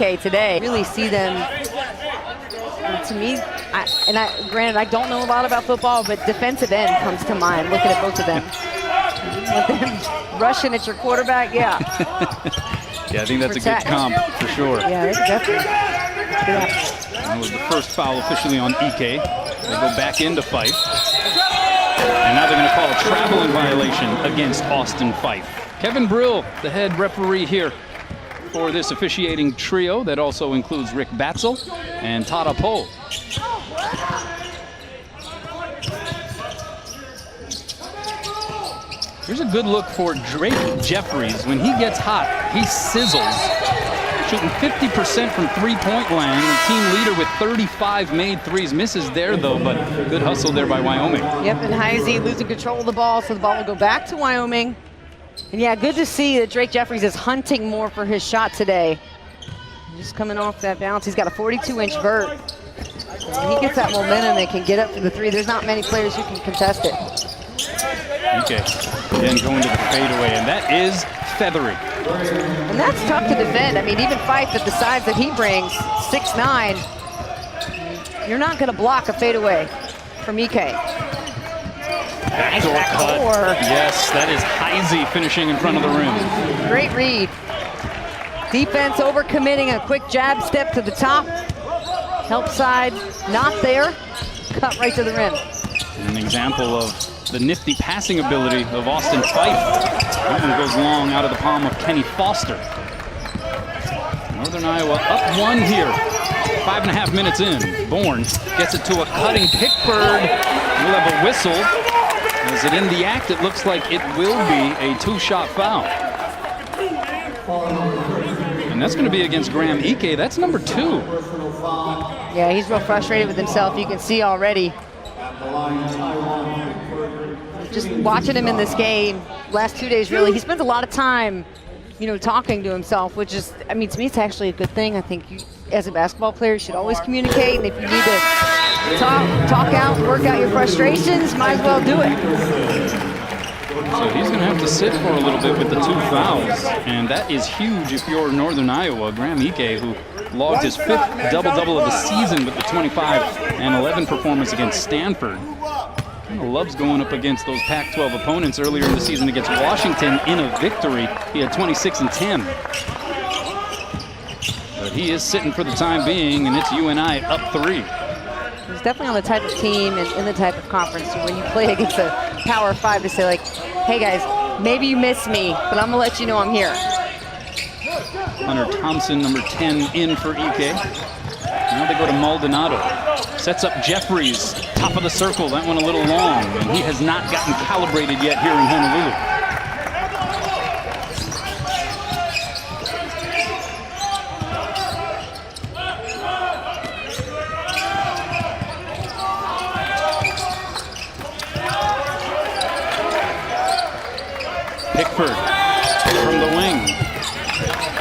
EK today. Really see them, to me, granted, I don't know a lot about football, but defensive end comes to mind, looking at both of them. With them rushing at your quarterback, yeah. Yeah, I think that's a good comp for sure. Yeah, it's definitely. Yeah. That was the first foul officially on EK. They go back into Fife. And now they're going to call a traveling violation against Austin Fife. Kevin Brill, the head referee here for this officiating trio that also includes Rick Batzel and Tada Poe. Here's a good look for Drake Jeffries. When he gets hot, he sizzles. Shooting 50% from three-point land. The team leader with 35 made threes. Misses there, though, but good hustle there by Wyoming. Yep, and Heisey losing control of the ball, so the ball will go back to Wyoming. And yeah, good to see that Drake Jeffries is hunting more for his shot today. Just coming off that bounce. He's got a 42-inch vert. When he gets that momentum and can get up for the three, there's not many players who can contest it. Okay, then going to the fadeaway, and that is feathery. And that's tough to defend. I mean, even Fife at the size that he brings, 6'9", you're not going to block a fadeaway from EK. Backdoor cut. Yes, that is Heisey finishing in front of the rim. Great read. Defense overcommitting, a quick jab step to the top. Help side, not there. Cut right to the rim. An example of the nifty passing ability of Austin Fife. That one goes long out of the palm of Kenny Foster. Northern Iowa up one here. 5.5 minutes in. Bourne gets it to a cutting Pickford. We'll have a whistle. Is it in the act? It looks like it will be a two-shot foul. And that's going to be against Graham Ike. That's number 2. Yeah, he's real frustrated with himself. You can see already. Just watching him in this game, last 2 days really, he spends a lot of time, talking to himself, which is, I mean, to me, it's actually a good thing. I think you, as a basketball player, you should always communicate, and if you need to talk out, work out your frustrations, might as well do it. So he's going to have to sit for a little bit with the 2 fouls, and that is huge if you're Northern Iowa. Graham Ike, who logged his 5th double-double of the season with the 25-11 performance against Stanford. Kind of loves going up against those Pac-12 opponents. Earlier in the season against Washington in a victory, he had 26 and 10. But he is sitting for the time being, and it's UNI up 3. He's definitely on the type of team and in the type of conference when you play against a Power 5 to say, like, hey guys, maybe you miss me, but I'm gonna let you know I'm here. Hunter Thompson, number 10, in for Ike. Now they go to Maldonado. Sets up Jeffries, top of the circle. That one a little long, and he has not gotten calibrated yet here in Honolulu. Pickford from the wing.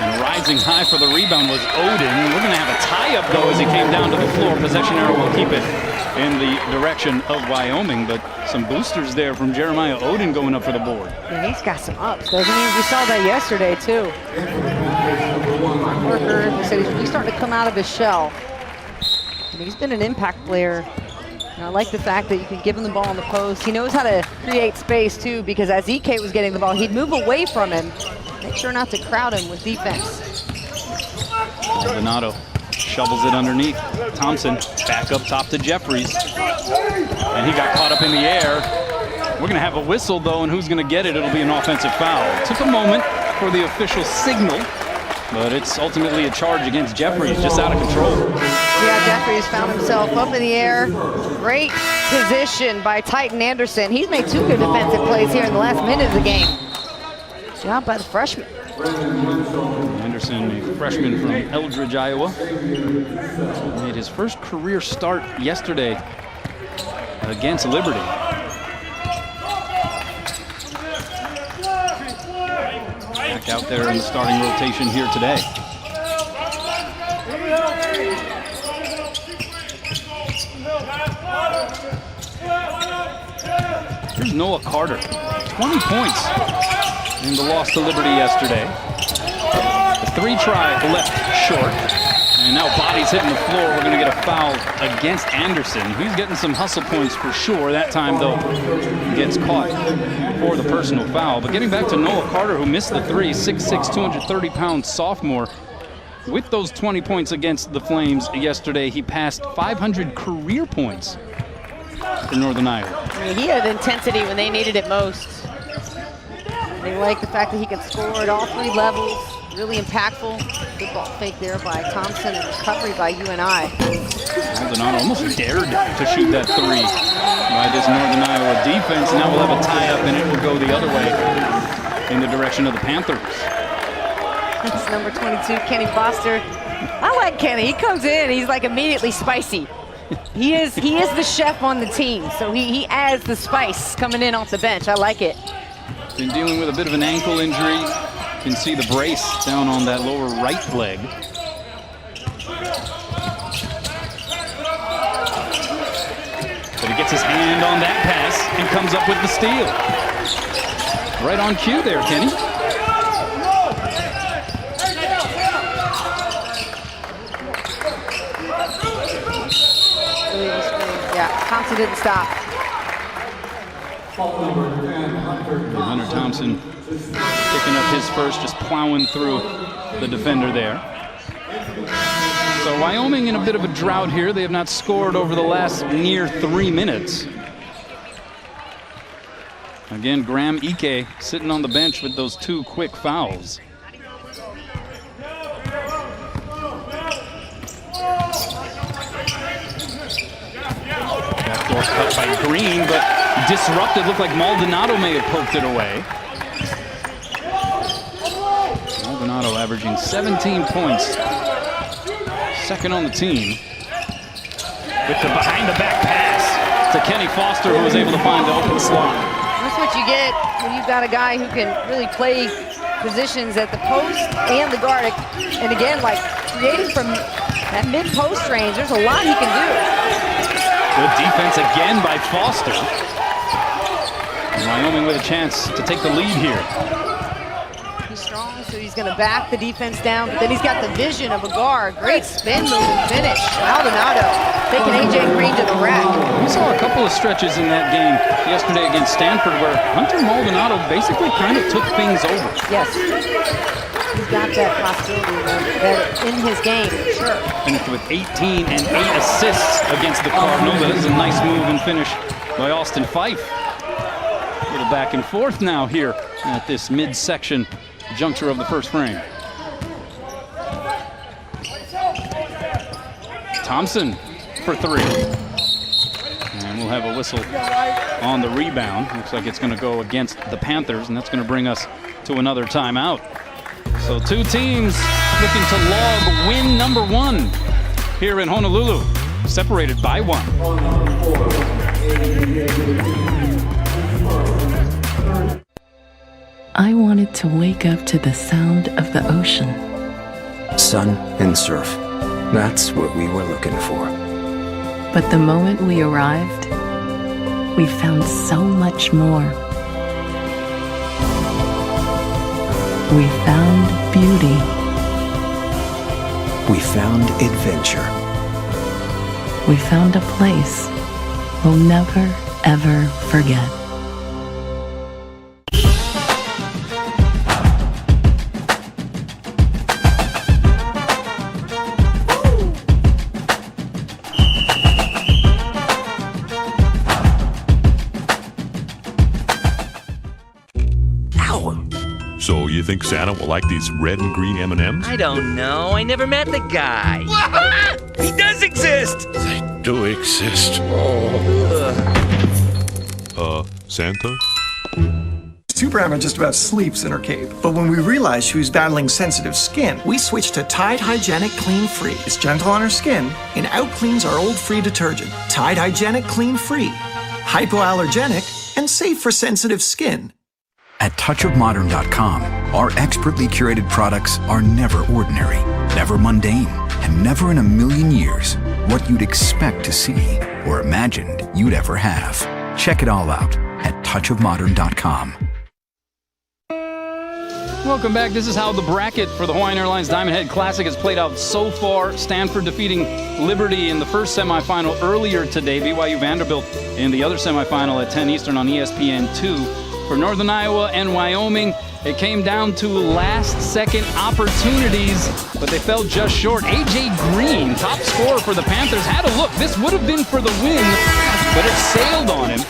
And rising high for the rebound was Odin. We're going to have a tie-up, though, as he came down to the floor. Possession arrow will keep it in the direction of Wyoming, but some boosters there from Jeremiah Odin going up for the board. Yeah, he's got some ups, doesn't he? We saw that yesterday, too. Worker, he said he's really starting to come out of his shell. I mean, he's been an impact player. And I like the fact that you can give him the ball on the post. He knows how to create space, too, because as EK was getting the ball, he'd move away from him. Make sure not to crowd him with defense. Maldonado shovels it underneath. Thompson back up top to Jeffries. And he got caught up in the air. We're going to have a whistle, though, and who's going to get it? It'll be an offensive foul. It took a moment for the official signal, but it's ultimately a charge against Jeffries, just out of control. Yeah, Jeffries found himself up in the air. Great position by Titan Anderson. He's made 2 good defensive plays here in the last minute of the game. Good job by the freshman. Anderson, a freshman from Eldridge, Iowa, made his first career start yesterday against Liberty. Back out there in the starting rotation here today. Here's Noah Carter, 20 points in the loss to Liberty yesterday. The 3 try left short. And now bodies hitting the floor. We're going to get a foul against Anderson. He's getting some hustle points for sure. That time, though, gets caught for the personal foul. But getting back to Noah Carter, who missed the three, 6'6", 230-pound sophomore. With those 20 points against the Flames yesterday, he passed 500 career points for Northern Iowa. I mean, he had intensity when they needed it most. They like the fact that he could score at all three levels. Really impactful. Good ball fake there by Thompson and recovery by UNI. Maldonado almost dared to shoot that three by this Northern Iowa defense. Now we'll have a tie-up and it will go the other way in the direction of the Panthers. That's number 22, Kenny Foster. I like Kenny. He comes in, he's like immediately spicy. He is the chef on the team, so he adds the spice coming in off the bench. I like it. Been dealing with a bit of an ankle injury. You can see the brace down on that lower right leg. But he gets his hand on that pass and comes up with the steal. Right on cue there, Kenny. Yeah, Thompson didn't stop. Hunter Thompson picking up his first, just plowing through the defender there. So Wyoming in a bit of a drought here. They have not scored over the last near 3 minutes. Again, Graham Ike sitting on the bench with those 2 quick fouls. Backdoor cut by Green, but disrupted. Looked like Maldonado may have poked it away. Maldonado averaging 17 points. Second on the team. With the behind-the-back pass to Kenny Foster, who was able to find the open slot. That's what you get when you've got a guy who can really play positions at the post and the guard. And again, like creating from that mid-post range, there's a lot he can do. Good defense again by Foster. And Wyoming with a chance to take the lead here. He's strong, so he's going to back the defense down, but then he's got the vision of a guard. Great spin move and finish. Maldonado taking A.J. Green to the rack. We saw a couple of stretches in that game yesterday against Stanford where Hunter Maldonado basically kind of took things over. Yes. He's got that possibility that in his game, for sure. Finished with 18 and 8 assists against the Cardinals. That is a nice move and finish by Austin Fife. A little back and forth now here at this midsection juncture of the first frame. Thompson for 3. And we'll have a whistle on the rebound. Looks like it's going to go against the Panthers, and that's going to bring us to another timeout. So 2 teams looking to log win number 1 here in Honolulu, separated by 1. I wanted to wake up to the sound of the ocean. Sun and surf. That's what we were looking for. But the moment we arrived, we found so much more. We found beauty. We found adventure. We found a place we'll never, ever forget. So you think Santa will like these red and green M&Ms? I don't know. I never met the guy. He does exist! They do exist. Santa? Superhammer just about sleeps in her cape. But when we realized she was battling sensitive skin, we switched to Tide Hygienic Clean Free. It's gentle on her skin and out-cleans our old free detergent. Tide Hygienic Clean Free. Hypoallergenic and safe for sensitive skin. At touchofmodern.com, our expertly curated products are never ordinary, never mundane, and never in a million years what you'd expect to see or imagined you'd ever have. Check it all out at touchofmodern.com. Welcome back. This is how the bracket for the Hawaiian Airlines Diamond Head Classic has played out so far. Stanford defeating Liberty in the first semifinal earlier today. BYU Vanderbilt in the other semifinal at 10 Eastern on ESPN2. For Northern Iowa and Wyoming, it came down to last-second opportunities, but they fell just short. A.J. Green, top scorer for the Panthers, had a look. This would have been for the win, but it sailed on him.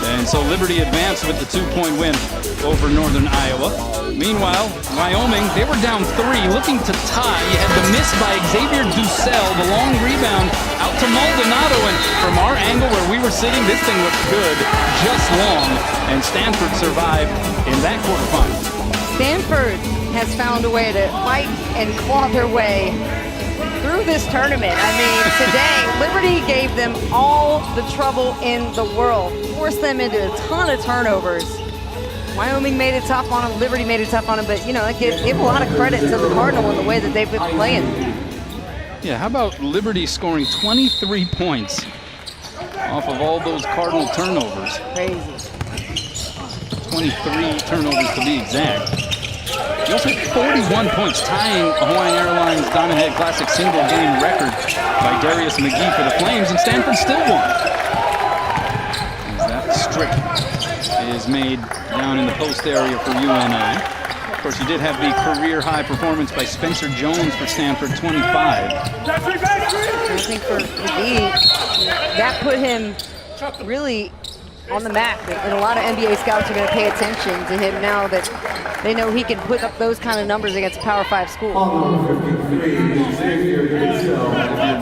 And so Liberty advanced with the 2-point win over Northern Iowa. Meanwhile, Wyoming, they were down 3, looking to tie. You had the miss by Xavier Dussel, the long rebound out to Maldonado. And from our angle where we were sitting, this thing looked good, just long. And Stanford survived in that quarterfinal. Stanford has found a way to fight and claw their way through this tournament. I mean, today, Liberty gave them all the trouble in the world, forced them into a ton of turnovers. Wyoming made it tough on them, Liberty made it tough on them, but, you know, give a lot of credit to the Cardinal in the way that they've been playing. Yeah, how about Liberty scoring 23 points off of all those Cardinal turnovers? Crazy. 23 turnovers to be exact. He also had 41 points, tying a Hawaiian Airlines Diamond Head Classic single-game record by Darius McGee for the Flames, and Stanford still won. As that strip is made down in the post area for UNI. Of course, you did have the career-high performance by Spencer Jones for Stanford, 25. I think for McGee, that put him really on the map, and a lot of NBA scouts are going to pay attention to him now that they know he can put up those kind of numbers against a Power 5 school. Xavier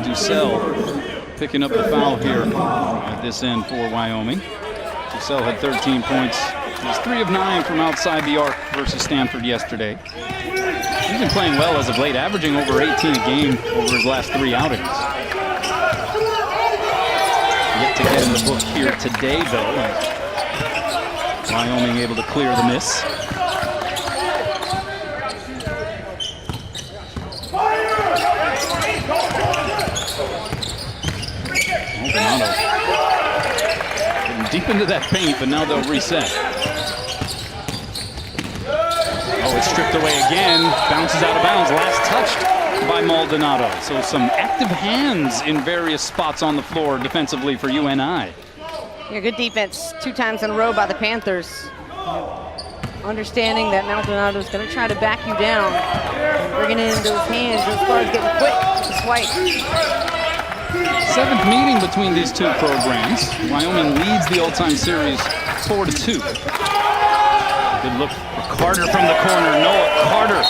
Dussel picking up the foul here at this end for Wyoming. Dussel had 13 points. He was 3 of 9 from outside the arc versus Stanford yesterday. He's been playing well as of late, averaging over 18 a game over his last 3 outings. Yet to get in the book here today, though. Wyoming able to clear the miss. Maldonado getting deep into that paint, but now they'll reset. Oh, it's stripped away again. Bounces out of bounds. Last touched by Maldonado. So some active hands in various spots on the floor defensively for UNI. Yeah, good defense 2 times in a row by the Panthers. Understanding that Maldonado's going to try to back you down. Bringing in those hands as far as getting quick to swipe. 7th meeting between these two programs. Wyoming leads the all-time series 4-2. Good look for Carter from the corner. Noah Carter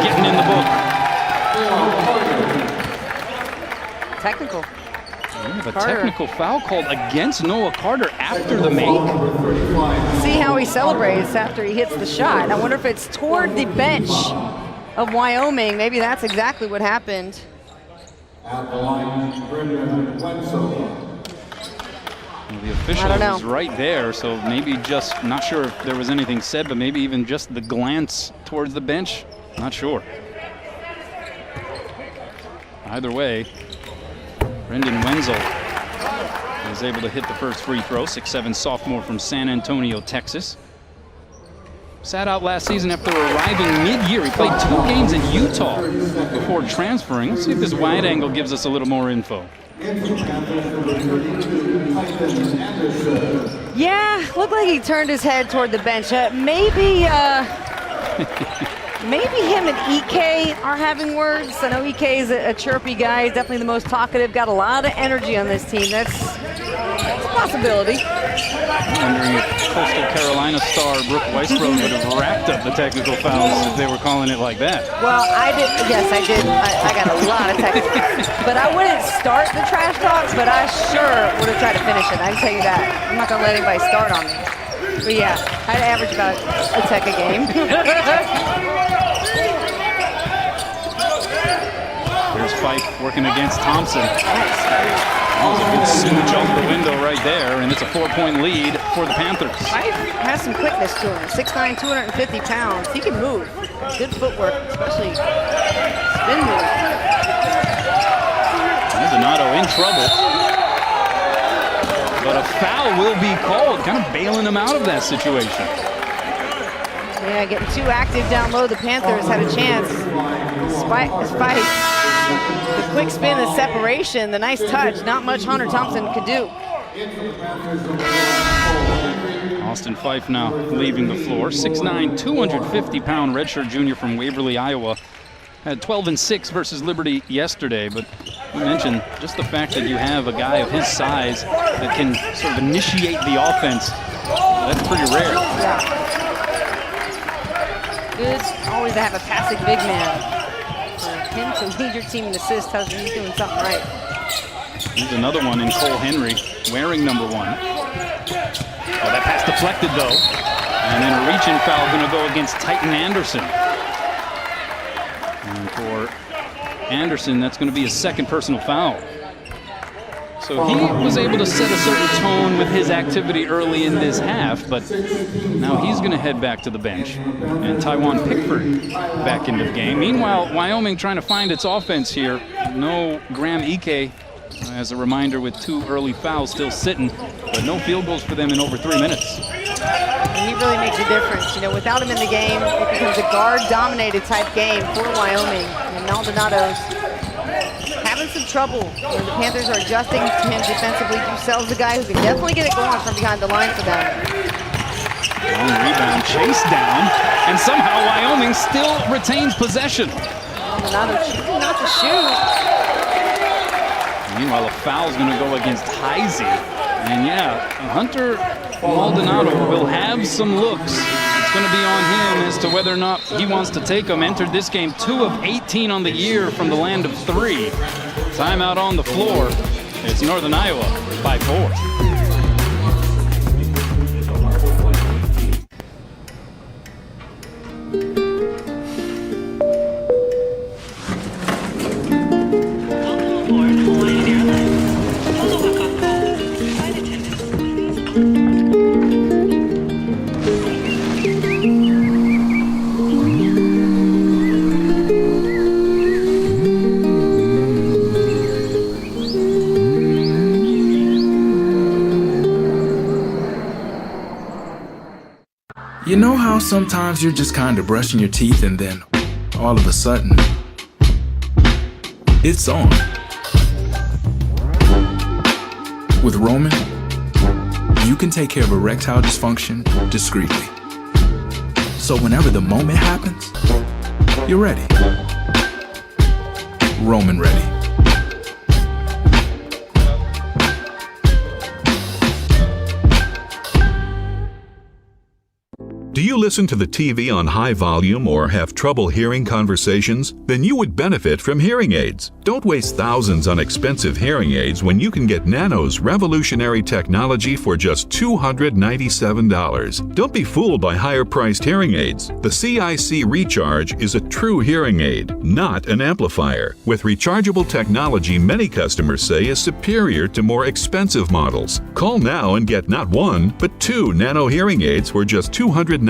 getting in the book. Technical. We have a technical foul called against Noah Carter after the make. See how he celebrates after he hits the shot. I wonder if it's toward the bench of Wyoming. Maybe that's exactly what happened. At the line, Brendan Wenzel. Well, the official was right there, so maybe just, not sure if there was anything said, but maybe even just the glance towards the bench. Not sure. Either way, Brendan Wenzel is able to hit the first free throw. 6'7" sophomore from San Antonio, Texas. Sat out last season after arriving mid-year. He played 2 games in Utah before transferring. Let's see if this wide angle gives us a little more info. Yeah, looked like he turned his head toward the bench. Maybe him and Ike are having words. I know Ike is a chirpy guy. He's definitely the most talkative. Got a lot of energy on this team. That's a possibility. I'm wondering if Coastal Carolina star Brooke Weisbrod would have racked up the technical fouls if they were calling it like that. Well, I did. Yes, I did. I got a lot of technical. But I wouldn't start the trash talks, but I sure would have tried to finish it. I can tell you that. I'm not going to let anybody start on me. But yeah, I'd average about a tech a game. There's Fife working against Thompson. That was a good smooch off the window right there, and it's a 4-point lead for the Panthers. Fife has some quickness to him. 6'9", 250 pounds. He can move. Good footwork, especially spin move. Maldonado in trouble. But a foul will be called, kind of bailing him out of that situation. Yeah, getting too active down low. The Panthers had a chance. Despite the quick spin, the separation, the nice touch, not much Hunter Thompson could do. Austin Fife now leaving the floor. 6'9", 250-pound redshirt junior from Waverly, Iowa. Had 12 and 6 versus Liberty yesterday, but you mentioned just the fact that you have a guy of his size that can sort of initiate the offense. That's pretty rare. Yeah. Good always to have a passing big man. For him to lead your team in assists tells you he's doing something right. Here's another one in Cole Henry, wearing number 1. Oh, that pass deflected though. And then a reach-in foul going to go against Titan Anderson. And for Anderson, that's going to be his second personal foul. So he was able to set a certain tone with his activity early in this half, but now he's going to head back to the bench. And Tywan Pickford back into the game. Meanwhile, Wyoming trying to find its offense here. No Graham Ike, as a reminder, with 2 early fouls still sitting, but no field goals for them in over 3 minutes. And he really makes a difference. You know, without him in the game, it becomes a guard-dominated type game for Wyoming. And Maldonado's having some trouble. When the Panthers are adjusting to him defensively. Ducel's a guy who can definitely get it going from behind the line for them. Long rebound, chase down, and somehow Wyoming still retains possession. Maldonado choosing not to shoot. Meanwhile, a foul's going to go against Heisey. And yeah, Hunter Maldonado will have some looks. It's going to be on him as to whether or not he wants to take them. Entered this game 2 of 18 on the year from the land of 3. Timeout on the floor. It's Northern Iowa by 4. You know how sometimes you're just kind of brushing your teeth and then all of a sudden it's on. With Roman, you can take care of erectile dysfunction discreetly. So whenever the moment happens, you're ready. Roman ready. Do you listen to the TV on high volume or have trouble hearing conversations? Then you would benefit from hearing aids. Don't waste thousands on expensive hearing aids when you can get Nano's revolutionary technology for just $297. Don't be fooled by higher-priced hearing aids. The CIC Recharge is a true hearing aid, not an amplifier. With rechargeable technology many customers say is superior to more expensive models. Call now and get not 1, but 2 Nano hearing aids for just $297.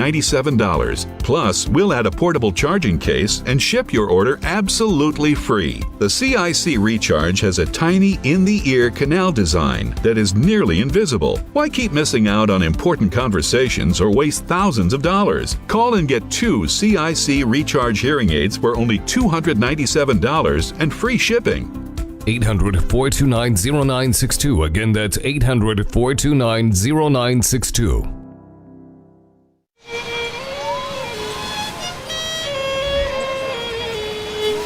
Plus, we'll add a portable charging case and ship your order absolutely free. The CIC Recharge has a tiny in-the-ear canal design that is nearly invisible. Why keep missing out on important conversations or waste thousands of dollars? Call and get 2 CIC Recharge hearing aids for only $297 and free shipping. 800-429-0962. Again, that's 800-429-0962.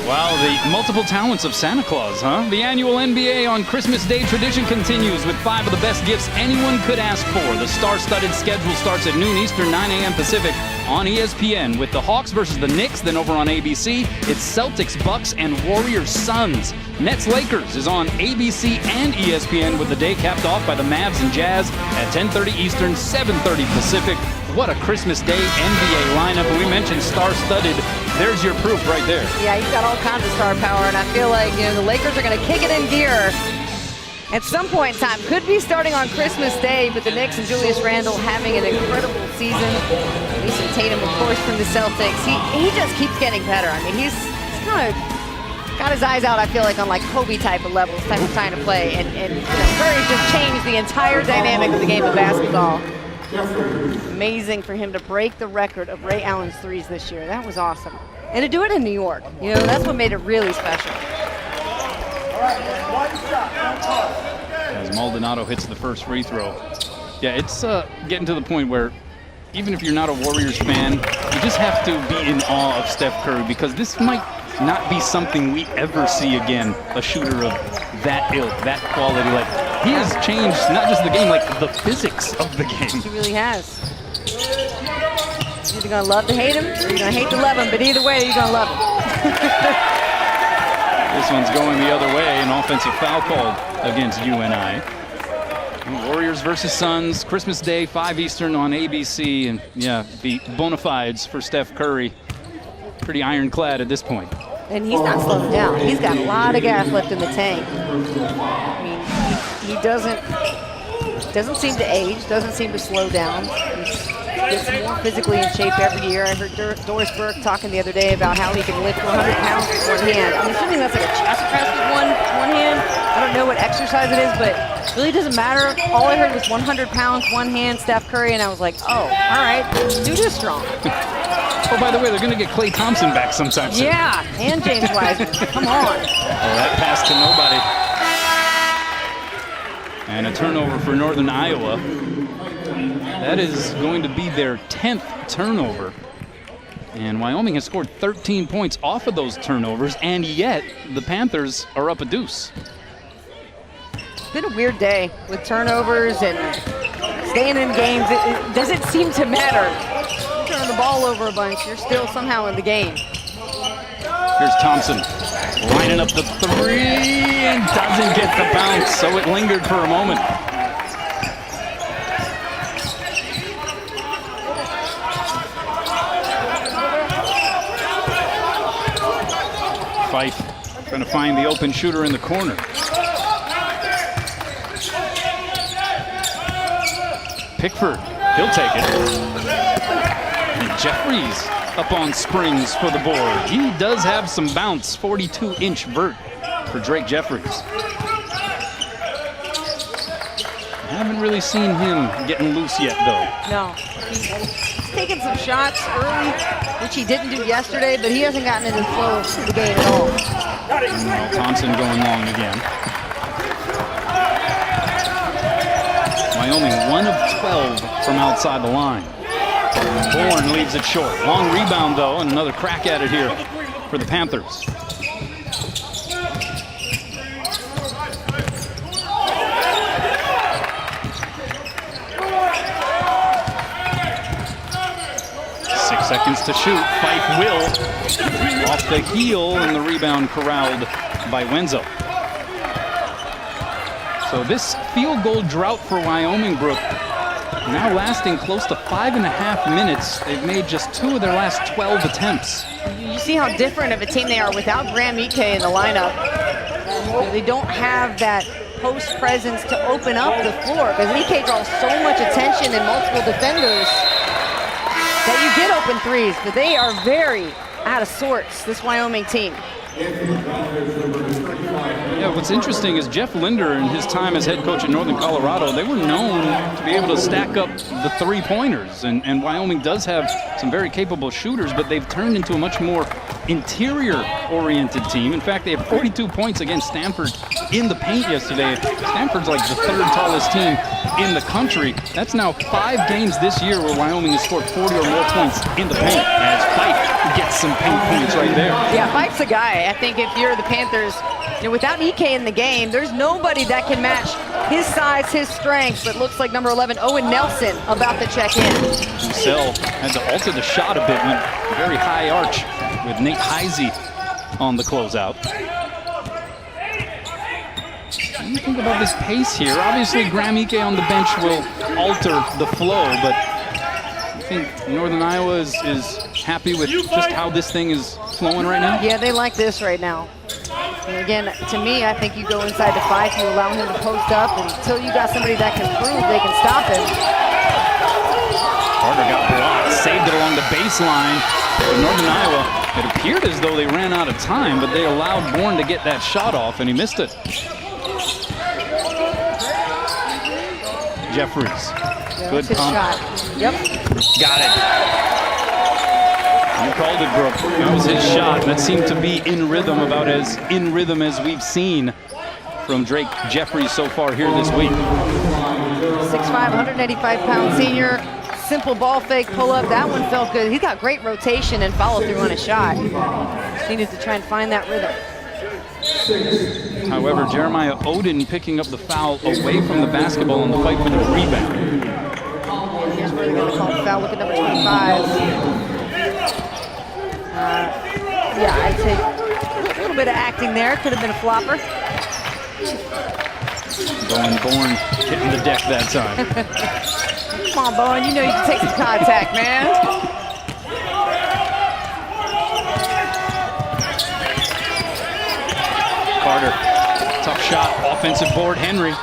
Wow, the multiple talents of Santa Claus, huh? The annual NBA on Christmas Day tradition continues with 5 of the best gifts anyone could ask for. The star-studded schedule starts at noon Eastern, 9 a.m. Pacific on ESPN with the Hawks versus the Knicks. Then over on ABC, it's Celtics, Bucks, and Warriors, Suns. Nets, Lakers is on ABC and ESPN with the day capped off by the Mavs and Jazz at 10:30 Eastern, 7:30 Pacific. What a Christmas Day NBA lineup. We mentioned star-studded. There's your proof right there. Yeah, you've got all kinds of star power, and I feel like, you know, the Lakers are going to kick it in gear at some point in time. Could be starting on Christmas Day, but the Knicks and Julius Randle having an incredible season. Jason Tatum, of course, from the Celtics. He just keeps getting better. I mean, he's kind of got his eyes out, I feel like, on like Kobe type of levels, type of time to play. And you know, Curry's just changed the entire dynamic of the game of basketball. Amazing for him to break the record of Ray Allen's threes this year. That was awesome. And to do it in New York, you know, that's what made it really special. As Maldonado hits the first free throw. Yeah, it's getting to the point where even if you're not a Warriors fan, you just have to be in awe of Steph Curry, because this might not be something we ever see again, a shooter of that ilk, that quality. Like, he has changed not just the game, like the physics of the game. He really has. You're either gonna love to hate him, or you're gonna hate to love him, but either way, you're gonna love him. This one's going the other way, an offensive foul called against UNI. Warriors versus Suns, Christmas Day, 5 Eastern on ABC, and yeah, the bona fides for Steph Curry. Pretty ironclad at this point. And he's not slowing down. He's got a lot of gas left in the tank. I mean, he doesn't seem to age, doesn't seem to slow down. He gets more physically in shape every year. I heard Doris Burke talking the other day about how he can lift 100 pounds with one hand. I'm assuming that's like a chest press with one hand. I don't know what exercise it is, but it really doesn't matter. All I heard was 100 pounds, one hand, Steph Curry, and I was like, oh, all right, dude is strong. Oh, by the way, they're going to get Klay Thompson back sometime soon. Yeah, and James Wiseman. Come on. Oh, that pass to nobody. And a turnover for Northern Iowa. That is going to be their 10th turnover. And Wyoming has scored 13 points off of those turnovers, and yet the Panthers are up a deuce. It's been a weird day with turnovers and staying in games. It doesn't seem to matter. You turn the ball over a bunch, you're still somehow in the game. Here's Thompson lining up the three and doesn't get the bounce, so it lingered for a moment. Fife trying to find the open shooter in the corner. Pickford, he'll take it. And Jeffries up on springs for the board. He does have some bounce, 42-inch vert for Drake Jeffries. I haven't really seen him getting loose yet, though. No, he's taken some shots early, which he didn't do yesterday, but he hasn't gotten into the flow of the game at all. And now Thompson going long again. Wyoming 1 of 12 from outside the line. Bourne leaves it short. Long rebound, though, and another crack at it here for the Panthers. Seconds to shoot. Fife will. Off the heel, and the rebound corralled by Wenzel. So this field goal drought for Wyoming, Brooke, now lasting close to 5.5 minutes. They've made just 2 of their last 12 attempts. You see how different of a team they are without Graham Ike in the lineup. They don't have that post presence to open up the floor, because Ike draws so much attention and multiple defenders that you get open threes, but they are very out of sorts, this Wyoming team. Yeah, what's interesting is Jeff Linder, in his time as head coach at Northern Colorado, they were known to be able to stack up the three-pointers, and Wyoming does have some very capable shooters, but they've turned into a much more interior-oriented team. In fact, they had 42 points against Stanford in the paint yesterday. Stanford's like the 3rd tallest team in the country. That's now 5 games this year where Wyoming has scored 40 or more points in the paint, as Fife gets some paint points right there. Yeah, Fife's a guy. I think if you're the Panthers, you know, without Ike in the game, there's nobody that can match his size, his strength, but looks like number 11, Owen Nelson, about to check in. Roussel had to alter the shot a bit, went very high arch with Nate Heisey on the closeout. What do you think about this pace here? Obviously, Graham Ike on the bench will alter the flow, but I think Northern Iowa is happy with just how this thing is flowing right now? Yeah, they like this right now. And again, to me, I think you go inside the 5, you allow him to post up, and until you got somebody that can prove they can stop him. Carter got blocked, saved it along the baseline. For Northern Iowa, it appeared as though they ran out of time, but they allowed Bourne to get that shot off, and he missed it. Jeffries. Good That's his pump. shot. Yep. Got it. You called it, Brooke. That was his shot. That seemed to be in rhythm, about as in rhythm as we've seen from Drake Jeffries so far here this week. 6'5", 185-pound senior. Simple ball fake pull-up. That one felt good. He's got great rotation and follow-through on his shot. Just needed to try and find that rhythm. However, Jeremiah Oden picking up the foul away from the basketball in the fight for the rebound. And here's where they're going to call the foul. Look at number 25. Yeah, I'd say a little bit of acting there. Could have been a flopper. Bowen hitting the deck that time. Come on, Bowen. You know you can take some contact, man. Carter, tough shot, offensive board, Henry.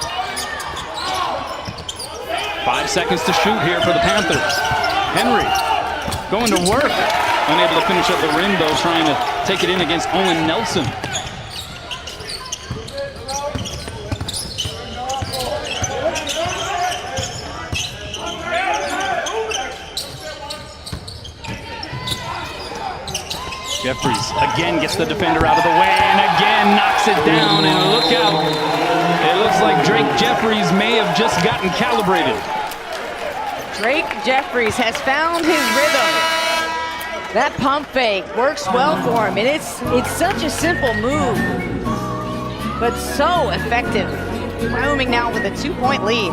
5 seconds to shoot here for the Panthers. Henry going to work. Unable to finish at the rim, though, trying to take it in against Owen Nelson. Jeffries again gets the defender out of the way and again knocks it down, and look out. It looks like Drake Jeffries may have just gotten calibrated. Drake Jeffries has found his rhythm. That pump fake works well for him, and it's such a simple move, but so effective. Wyoming now with a 2-point lead.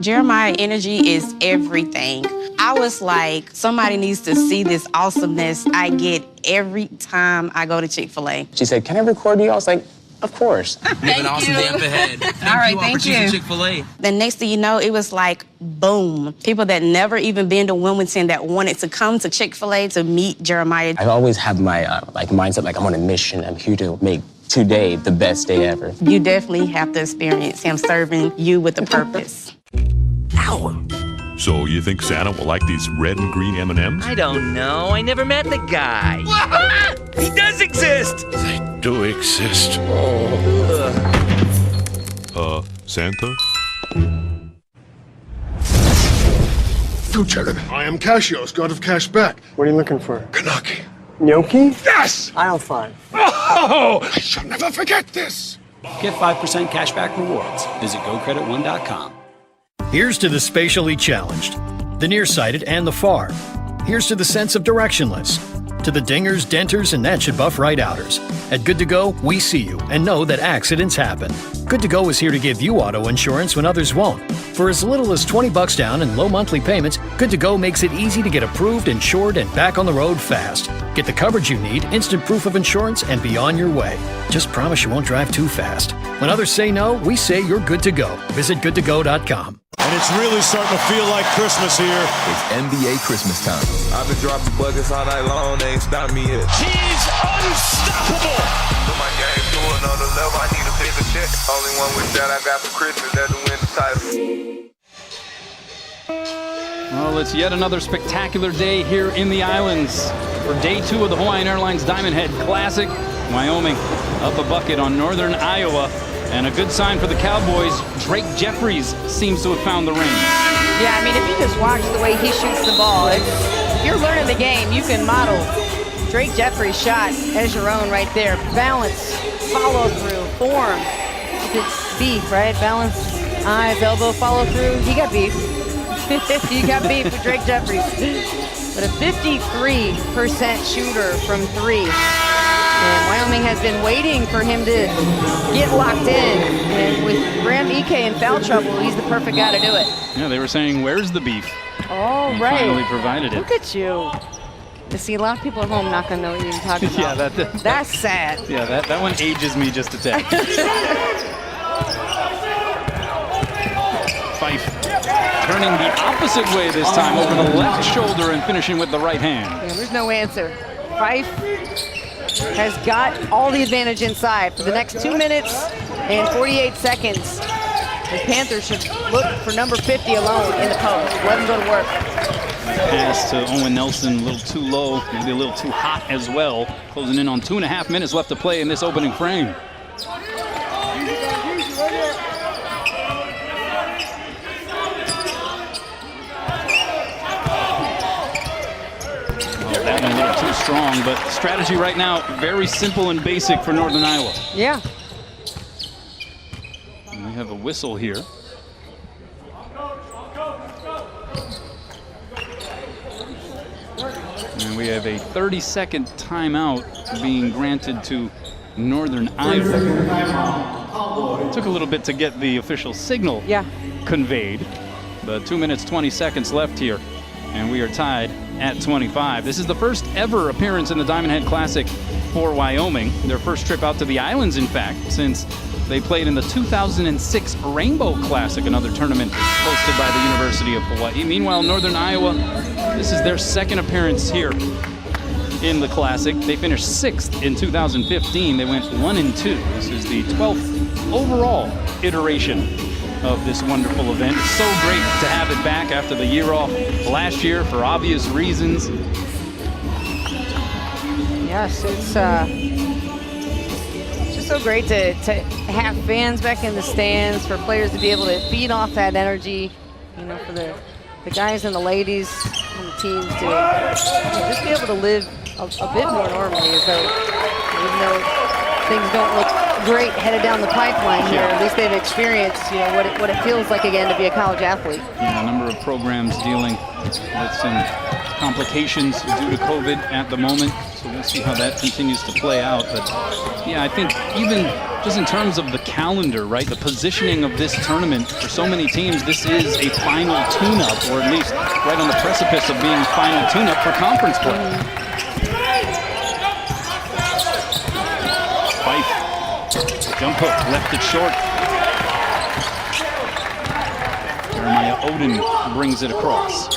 Jeremiah energy is everything. I was like, somebody needs to see this awesomeness I get every time I go to Chick-fil-A. She said, "Can I record you?" I was like, "Of course." You have an awesome day up ahead. All right, thank you. Chick-fil-A. The next thing you know, it was like, boom. People that never even been to Wilmington that wanted to come to Chick-fil-A to meet Jeremiah. I always have my mindset, like I'm on a mission. I'm here to make today the best day ever. You definitely have to experience him serving you with a purpose. Ow. So you think Santa will like these red and green M&Ms? I don't know. I never met the guy. He does exist. They do exist. Santa? Future. I am Cassio's, god of cash back. What are you looking for? Kanaki. Gnocchi? Yes! Aisle 5. Oh! I shall never forget this. Get 5% cashback rewards. Visit GoCredit1.com. Here's to the spatially challenged, the nearsighted and the far. Here's to the sense of directionless, to the dingers, denters, and that should buff right outers. At Good to Go, we see you and know that accidents happen. Good to Go is here to give you auto insurance when others won't. For as little as $20 down and low monthly payments, Good to Go makes it easy to get approved, insured, and back on the road fast. Get the coverage you need, instant proof of insurance, and be on your way. Just promise you won't drive too fast. When others say no, we say you're good to go. Visit goodtogo.com. And it's really starting to feel like Christmas here. It's NBA Christmas time. I've been dropping buckets all night long, they ain't stopping me yet. He's unstoppable. But my game's to another level, I need a bigger check. Only one wish that I got for Christmas, that's to win the title. Well, it's yet another spectacular day here in the islands for day 2 of the Hawaiian Airlines Diamond Head Classic. Wyoming up a bucket on northern Iowa. And a good sign for the Cowboys, Drake Jeffries seems to have found the ring. Yeah, I mean, if you just watch the way he shoots the ball, if you're learning the game, you can model Drake Jeffries' shot as your own right there. Balance, follow through, form. It's beef, right? Balance, eyes, elbow, follow through. You got beef. You got beef with Drake Jeffries. But a 53% shooter from 3. And Wyoming has been waiting for him to get locked in. And with Graham Ike in foul trouble, he's the perfect guy to do it. Yeah, they were saying, where's the beef? Oh, He right. finally provided it. Look at you. You see, a lot of people at home not going to know what you're talking about. Yeah, That's sad. Yeah, that one ages me just a tad. Fife turning the opposite way this time, over the left shoulder and finishing with the right hand. Yeah, there's no answer. Fife has got all the advantage inside for the next 2 minutes and 48 seconds. The Panthers should look for number 50 alone in the post. Let him go to work. Pass to Owen Nelson, a little too low, maybe a little too hot as well. Closing in on 2.5 minutes left to play in this opening frame. That one a little too strong, but strategy right now, very simple and basic for Northern Iowa. Yeah. And we have a whistle here. And we have a 30-second timeout being granted to Northern Iowa. It took a little bit to get the official signal conveyed, but 2 minutes, 20 seconds left here, and we are tied at 25. This is the first ever appearance in the Diamond Head Classic for Wyoming. Their first trip out to the islands, in fact, since they played in the 2006 Rainbow Classic, another tournament hosted by the University of Hawaii. Meanwhile, Northern Iowa, this is their second appearance here in the Classic. They finished 6th in 2015. They went 1-2. This is the 12th overall iteration of this wonderful event. It's so great to have it back after the year off last year for obvious reasons. Yes, it's just so great to have fans back in the stands, for players to be able to feed off that energy, you know, for the guys and the ladies on the teams to just be able to live a bit more normally, as though, even though things don't look great headed down the pipeline here, at least they've experienced, you know, what it feels like again to be a college athlete. Yeah, a number of programs dealing with some complications due to COVID at the moment, so we'll see how that continues to play out. But yeah, I think even just in terms of the calendar, right, the positioning of this tournament for so many teams, this is a final tune-up, or at least right on the precipice of being a final tune-up for conference play. Jump hook, left it short. Jeremiah Oden brings it across.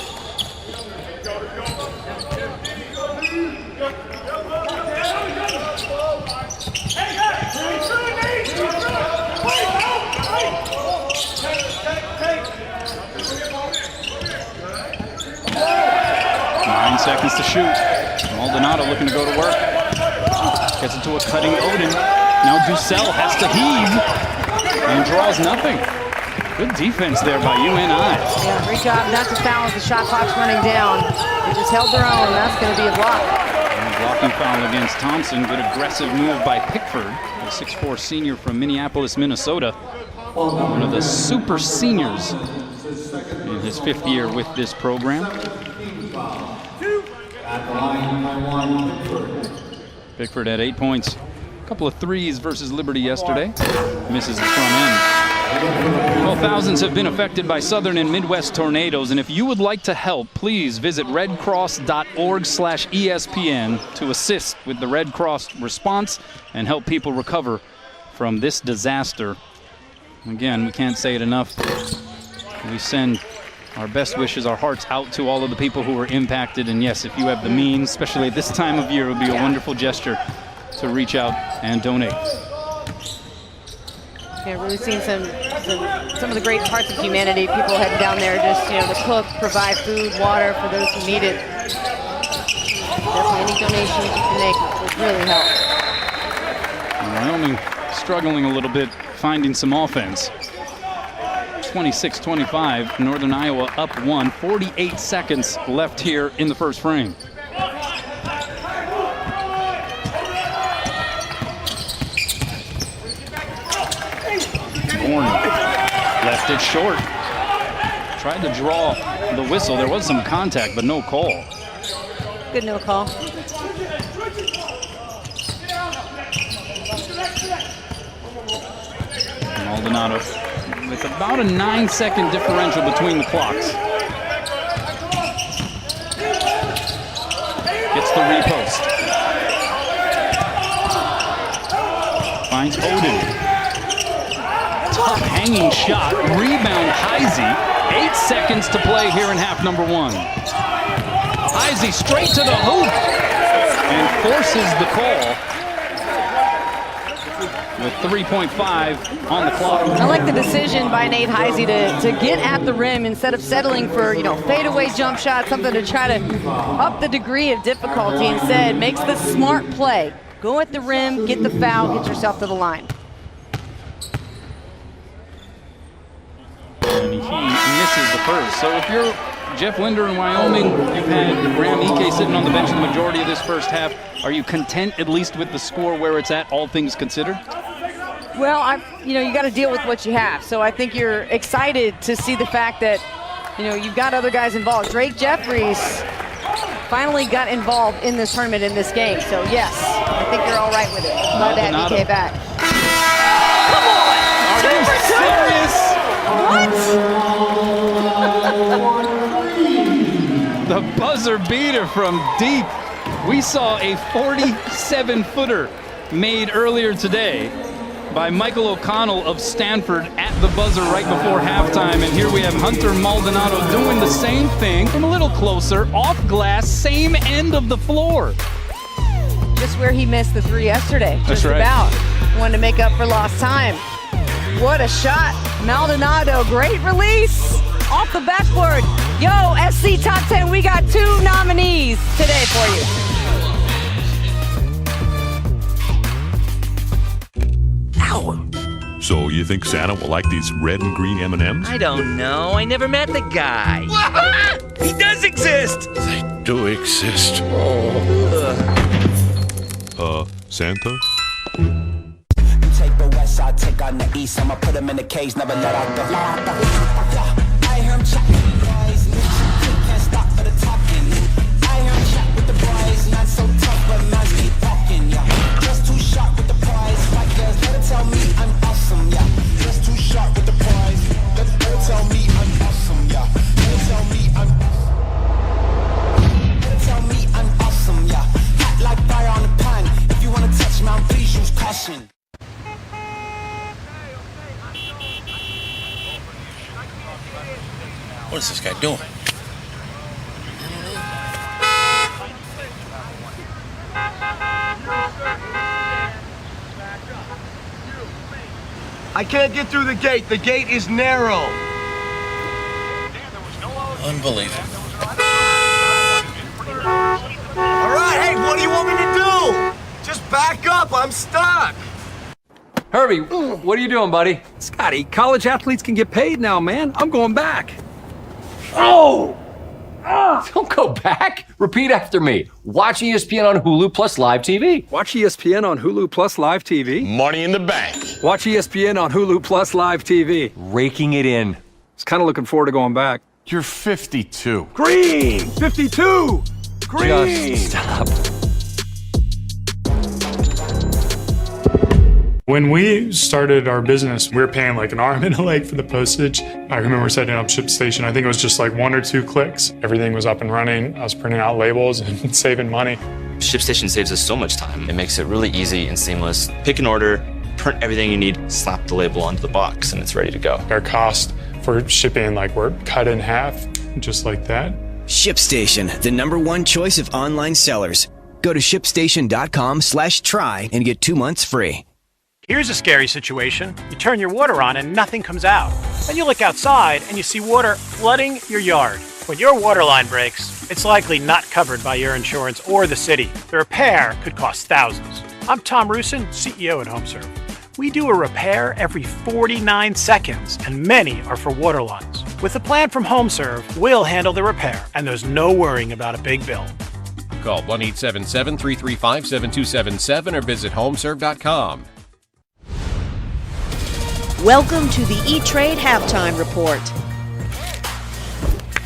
Nine seconds to shoot. Maldonado looking to go to work. Gets it to a cutting Oden. Now Dussel has to heave and draws nothing. Good defense there by UNI. Yeah, great job not to foul as the shot clock's running down. They just held their own, and that's going to be a block. And a blocking foul against Thompson. Good aggressive move by Pickford, a 6'4" senior from Minneapolis, Minnesota. One of the super seniors in his 5th year with this program. Pickford had 8 points. A couple of threes versus Liberty yesterday. Misses the front end. Well, thousands have been affected by southern and Midwest tornadoes, and if you would like to help, please visit redcross.org/ESPN to assist with the Red Cross response and help people recover from this disaster. Again, we can't say it enough. We send our best wishes, our hearts out to all of the people who were impacted, and yes, if you have the means, especially at this time of year, it would be a wonderful gesture to reach out and donate. Yeah, really seeing some of the great parts of humanity. People heading down there just, you know, to cook, provide food, water for those who need it. Definitely any donations you can make would really help. Wyoming struggling a little bit, finding some offense. 26-25, Northern Iowa up 1, 48 seconds left here in the first frame. Horn left it short. Tried to draw the whistle. There was some contact, but no call. Good no call. Maldonado with about a 9-second differential between the clocks. Gets the repost. Finds Oden. Tough hanging shot, rebound Heisey. 8 seconds to play here in half number 1. Heisey straight to the hoop and forces the call. with 3.5 on the clock. I like the decision by Nate Heisey to get at the rim instead of settling for, fadeaway jump shot, something to try to up the degree of difficulty. Instead, makes the smart play. Go at the rim, get the foul, get yourself to the line. And he misses the first. So if you're Jeff Linder in Wyoming, you've had Graham Ike sitting on the bench the majority of this first half. Are you content at least with the score where it's at, all things considered? Well, you got to deal with what you have. So I think you're excited to see the fact that, you've got other guys involved. Drake Jeffries finally got involved in this tournament, in this game. So yes, I think you're all right with it. Glad to have Ike back. Are they serious? What? The buzzer beater from deep. We saw a 47-footer made earlier today by Michael O'Connell of Stanford at the buzzer right before halftime. And here we have Hunter Maldonado doing the same thing from a little closer, off glass, same end of the floor. Just where he missed the three yesterday. That's right. About. Wanted to make up for lost time. What a shot. Maldonado, great release off the backboard. Yo, SC Top 10, we got 2 nominees today for you. So you think Santa will like these red and green M&Ms? I don't know. I never met the guy. He does exist. They do exist. Santa? Take the west side, take on the east. I'ma put him in the cage, never let out the. I hear him chatting, boys. Can't stop for the talking. I hear him chat with the boys. Not so tough, but man's keep walking, yeah. Just too sharp with the prize. White girls, let her tell me I'm awesome, yeah. Just too sharp with the prize. Let her tell me I'm awesome, yeah. Let her tell me I'm awesome. Let her tell me I'm awesome, yeah. Hot like fire on the pan. If you wanna touch me, please use caution. What is this guy doing? I can't get through the gate. The gate is narrow. Unbelievable. All right, hey, what do you want me to do? Just back up. I'm stuck. Herbie, what are you doing, buddy? Scotty, college athletes can get paid now, man. I'm going back. Oh! Don't go back. Repeat after me. Watch ESPN on Hulu plus Live TV. Watch ESPN on Hulu plus Live TV. Money in the bank. Watch ESPN on Hulu plus Live TV. Raking it in. I was kind of looking forward to going back. You're 52. Green! 52! Green! Just stop. When we started our business, we were paying like an arm and a leg for the postage. I remember setting up ShipStation. I think it was just like 1 or 2 clicks. Everything was up and running. I was printing out labels and saving money. ShipStation saves us so much time. It makes it really easy and seamless. Pick an order, print everything you need, slap the label onto the box, and it's ready to go. Our cost for shipping, like, we're cut in half, just like that. ShipStation, the #1 choice of online sellers. Go to shipstation.com/try and get 2 months free. Here's a scary situation. You turn your water on and nothing comes out. Then you look outside and you see water flooding your yard. When your water line breaks, it's likely not covered by your insurance or the city. The repair could cost thousands. I'm Tom Rusin, CEO at HomeServe. We do a repair every 49 seconds, and many are for water lines. With a plan from HomeServe, we'll handle the repair, and there's no worrying about a big bill. Call 1-877-335-7277 or visit homeserve.com. Welcome to the E-Trade Halftime Report.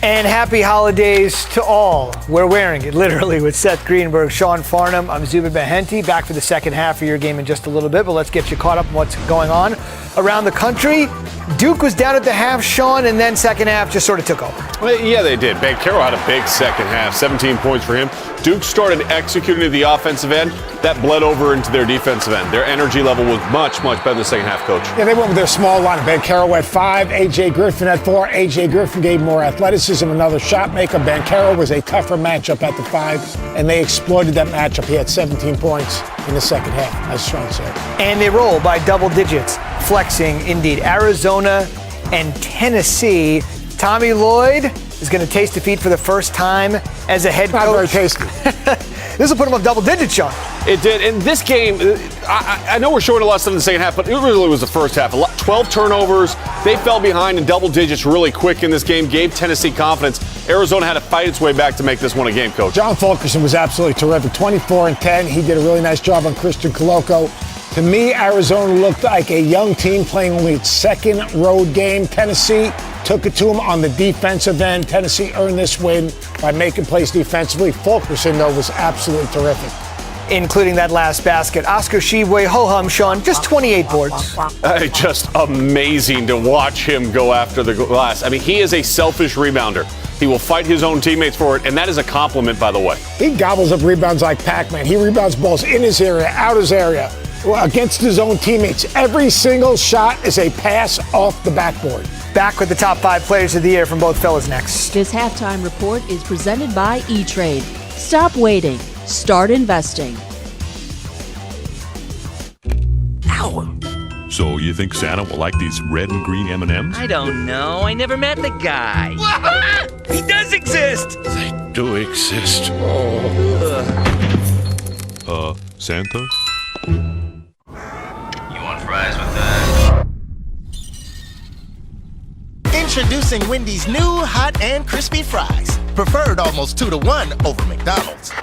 And happy holidays to all. We're wearing it literally with Seth Greenberg, Sean Farnham. I'm Zubin Behenti, back for the second half of your game in just a little bit, but let's get you caught up on what's going on around the country. Duke was down at the half, Sean, and then second half just sort of took over. Well, yeah, they did. Banchero had a big second half, 17 points for him. Duke started executing at the offensive end. That bled over into their defensive end. Their energy level was much, much better in the second half, Coach. Yeah, they went with their small line. Banchero at 5, A.J. Griffin at 4. A.J. Griffin gave more athleticism, another shot maker. Banchero was a tougher matchup at the 5, and they exploited that matchup. He had 17 points in the second half, as Sean said. And they roll by double digits, flexing indeed. Arizona and Tennessee. Tommy Lloyd is going to taste defeat for the first time as a head coach. Not very tasty. This will put him up double digits, Sean. It did. In this game, I know we're showing a lot of stuff in the second half, but it really was the first half. 12 turnovers. They fell behind in double digits really quick in this game, gave Tennessee confidence. Arizona had to fight its way back to make this one a game, Coach. John Fulkerson was absolutely terrific. 24 and 10. He did a really nice job on Christian Coloco. To me, Arizona looked like a young team playing only its second road game. Tennessee took it to them on the defensive end. Tennessee earned this win by making plays defensively. Fulkerson, though, was absolutely terrific. Including that last basket. Oscar Tshiebwe, ho-hum, Sean, just 28 boards. Just amazing to watch him go after the glass. I mean, he is a selfish rebounder. He will fight his own teammates for it, and that is a compliment, by the way. He gobbles up rebounds like Pac-Man. He rebounds balls in his area, out his area, against his own teammates. Every single shot is a pass off the backboard. Back with the top 5 players of the year from both fellas next. This halftime report is presented by E-Trade. Stop waiting. Start investing. Ow! So you think Santa will like these red and green M&Ms? I don't know. I never met the guy. He does exist! They do exist. Santa? You want fries with that? Introducing Wendy's new hot and crispy fries. Preferred almost 2-to-1 over McDonald's.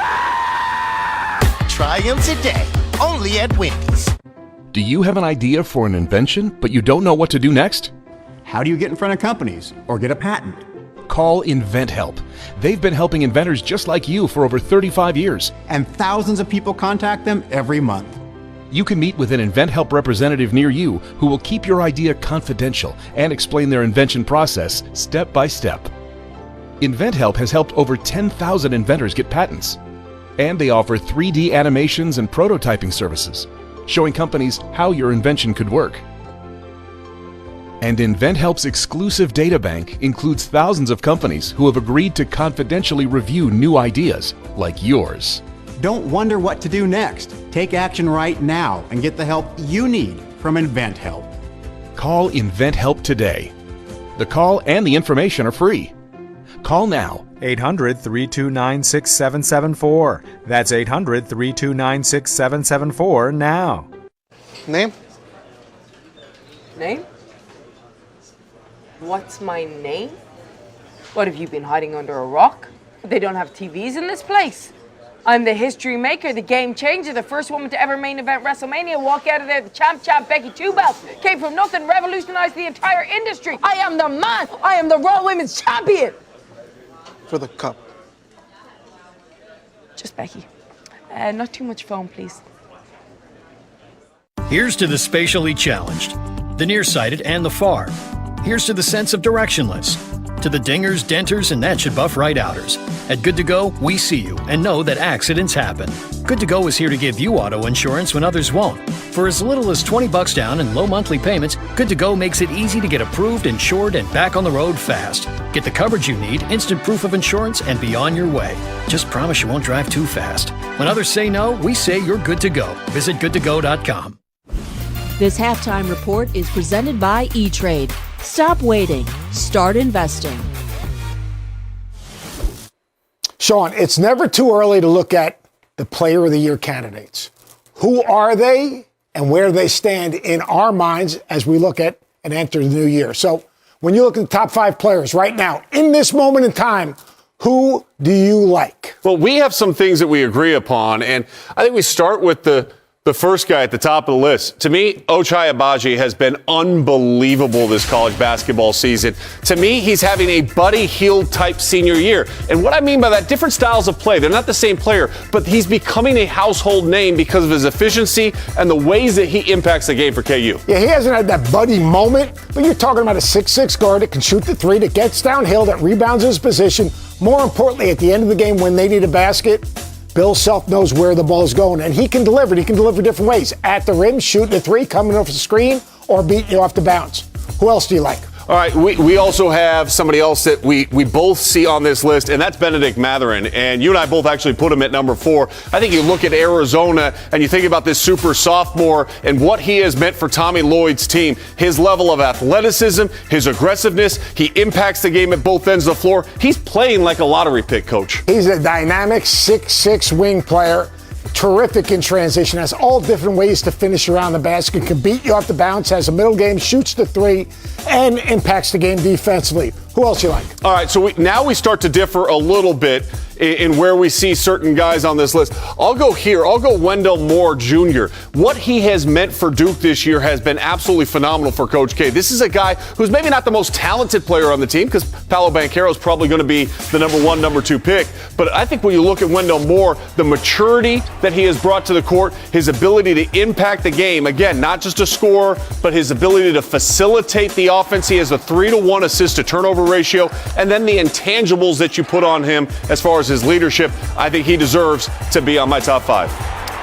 Try them today, only at Wendy's. Do you have an idea for an invention, but you don't know what to do next? How do you get in front of companies or get a patent? Call InventHelp. They've been helping inventors just like you for over 35 years. And thousands of people contact them every month. You can meet with an InventHelp representative near you who will keep your idea confidential and explain their invention process step by step. InventHelp has helped over 10,000 inventors get patents. And they offer 3D animations and prototyping services, showing companies how your invention could work. And InventHelp's exclusive data bank includes thousands of companies who have agreed to confidentially review new ideas like yours. Don't wonder what to do next. Take action right now and get the help you need from InventHelp. Call InventHelp today. The call and the information are free. Call now. 800-329-6774. That's 800-329-6774 now. Name? Name? What's my name? What, have you been hiding under a rock? They don't have TVs in this place. I'm the history maker, the game changer, the first woman to ever main event WrestleMania, walk out of there the champ, Becky Two Belts. Came from nothing, revolutionized the entire industry. I am the man. I am the Raw Women's Champion. For the cup. Just Becky. Not too much foam, please. Here's to the spatially challenged, the nearsighted and the far. Here's to the sense of directionless, to the dingers, denters, and that should buff right outers. At Good To Go, we see you and know that accidents happen. Good To Go is here to give you auto insurance when others won't. For as little as $20 down and low monthly payments, Good To Go makes it easy to get approved, insured, and back on the road fast. Get the coverage you need, instant proof of insurance, and be on your way. Just promise you won't drive too fast. When others say no, we say you're good to go. Visit goodtogo.com. This halftime report is presented by E-Trade. Stop waiting. Start investing. Sean, it's never too early to look at the Player of the Year candidates. Who are they and where they stand in our minds as we look at and enter the new year? So when you look at the top 5 players right now, in this moment in time, who do you like? Well, we have some things that we agree upon, and I think we start with the The first guy at the top of the list. To me, Ochai Agbaji has been unbelievable this college basketball season. To me, he's having a Buddy Hield type senior year. And what I mean by that, different styles of play. They're not the same player, but he's becoming a household name because of his efficiency and the ways that he impacts the game for KU. Yeah, he hasn't had that Buddy moment, but you're talking about a 6'6" guard that can shoot the three, that gets downhill, that rebounds his position. More importantly, at the end of the game when they need a basket, Bill Self knows where the ball's going, and he can deliver. He can deliver different ways. At the rim, shooting a three, coming off the screen, or beating you off the bounce. Who else do you like? All right, we also have somebody else that we both see on this list, and that's Benedict Mathurin. And you and I both actually put him at number 4. I think you look at Arizona and you think about this super sophomore and what he has meant for Tommy Lloyd's team. His level of athleticism, his aggressiveness, he impacts the game at both ends of the floor. He's playing like a lottery pick, Coach. He's a dynamic 6'6" wing player. Terrific in transition, has all different ways to finish around the basket, can beat you off the bounce, has a middle game, shoots the three, and impacts the game defensively. Who else you like? All right, so now we start to differ a little bit in where we see certain guys on this list. I'll go here. I'll go Wendell Moore Jr. What he has meant for Duke this year has been absolutely phenomenal for Coach K. This is a guy who's maybe not the most talented player on the team because Paolo Banchero is probably going to be the number 1, number 2 pick. But I think when you look at Wendell Moore, the maturity that he has brought to the court, his ability to impact the game, again, not just a scorer, but his ability to facilitate the offense. He has a 3-to-1 assist to turnover ratio, and then the intangibles that you put on him as far as his leadership. I think he deserves to be on my top 5.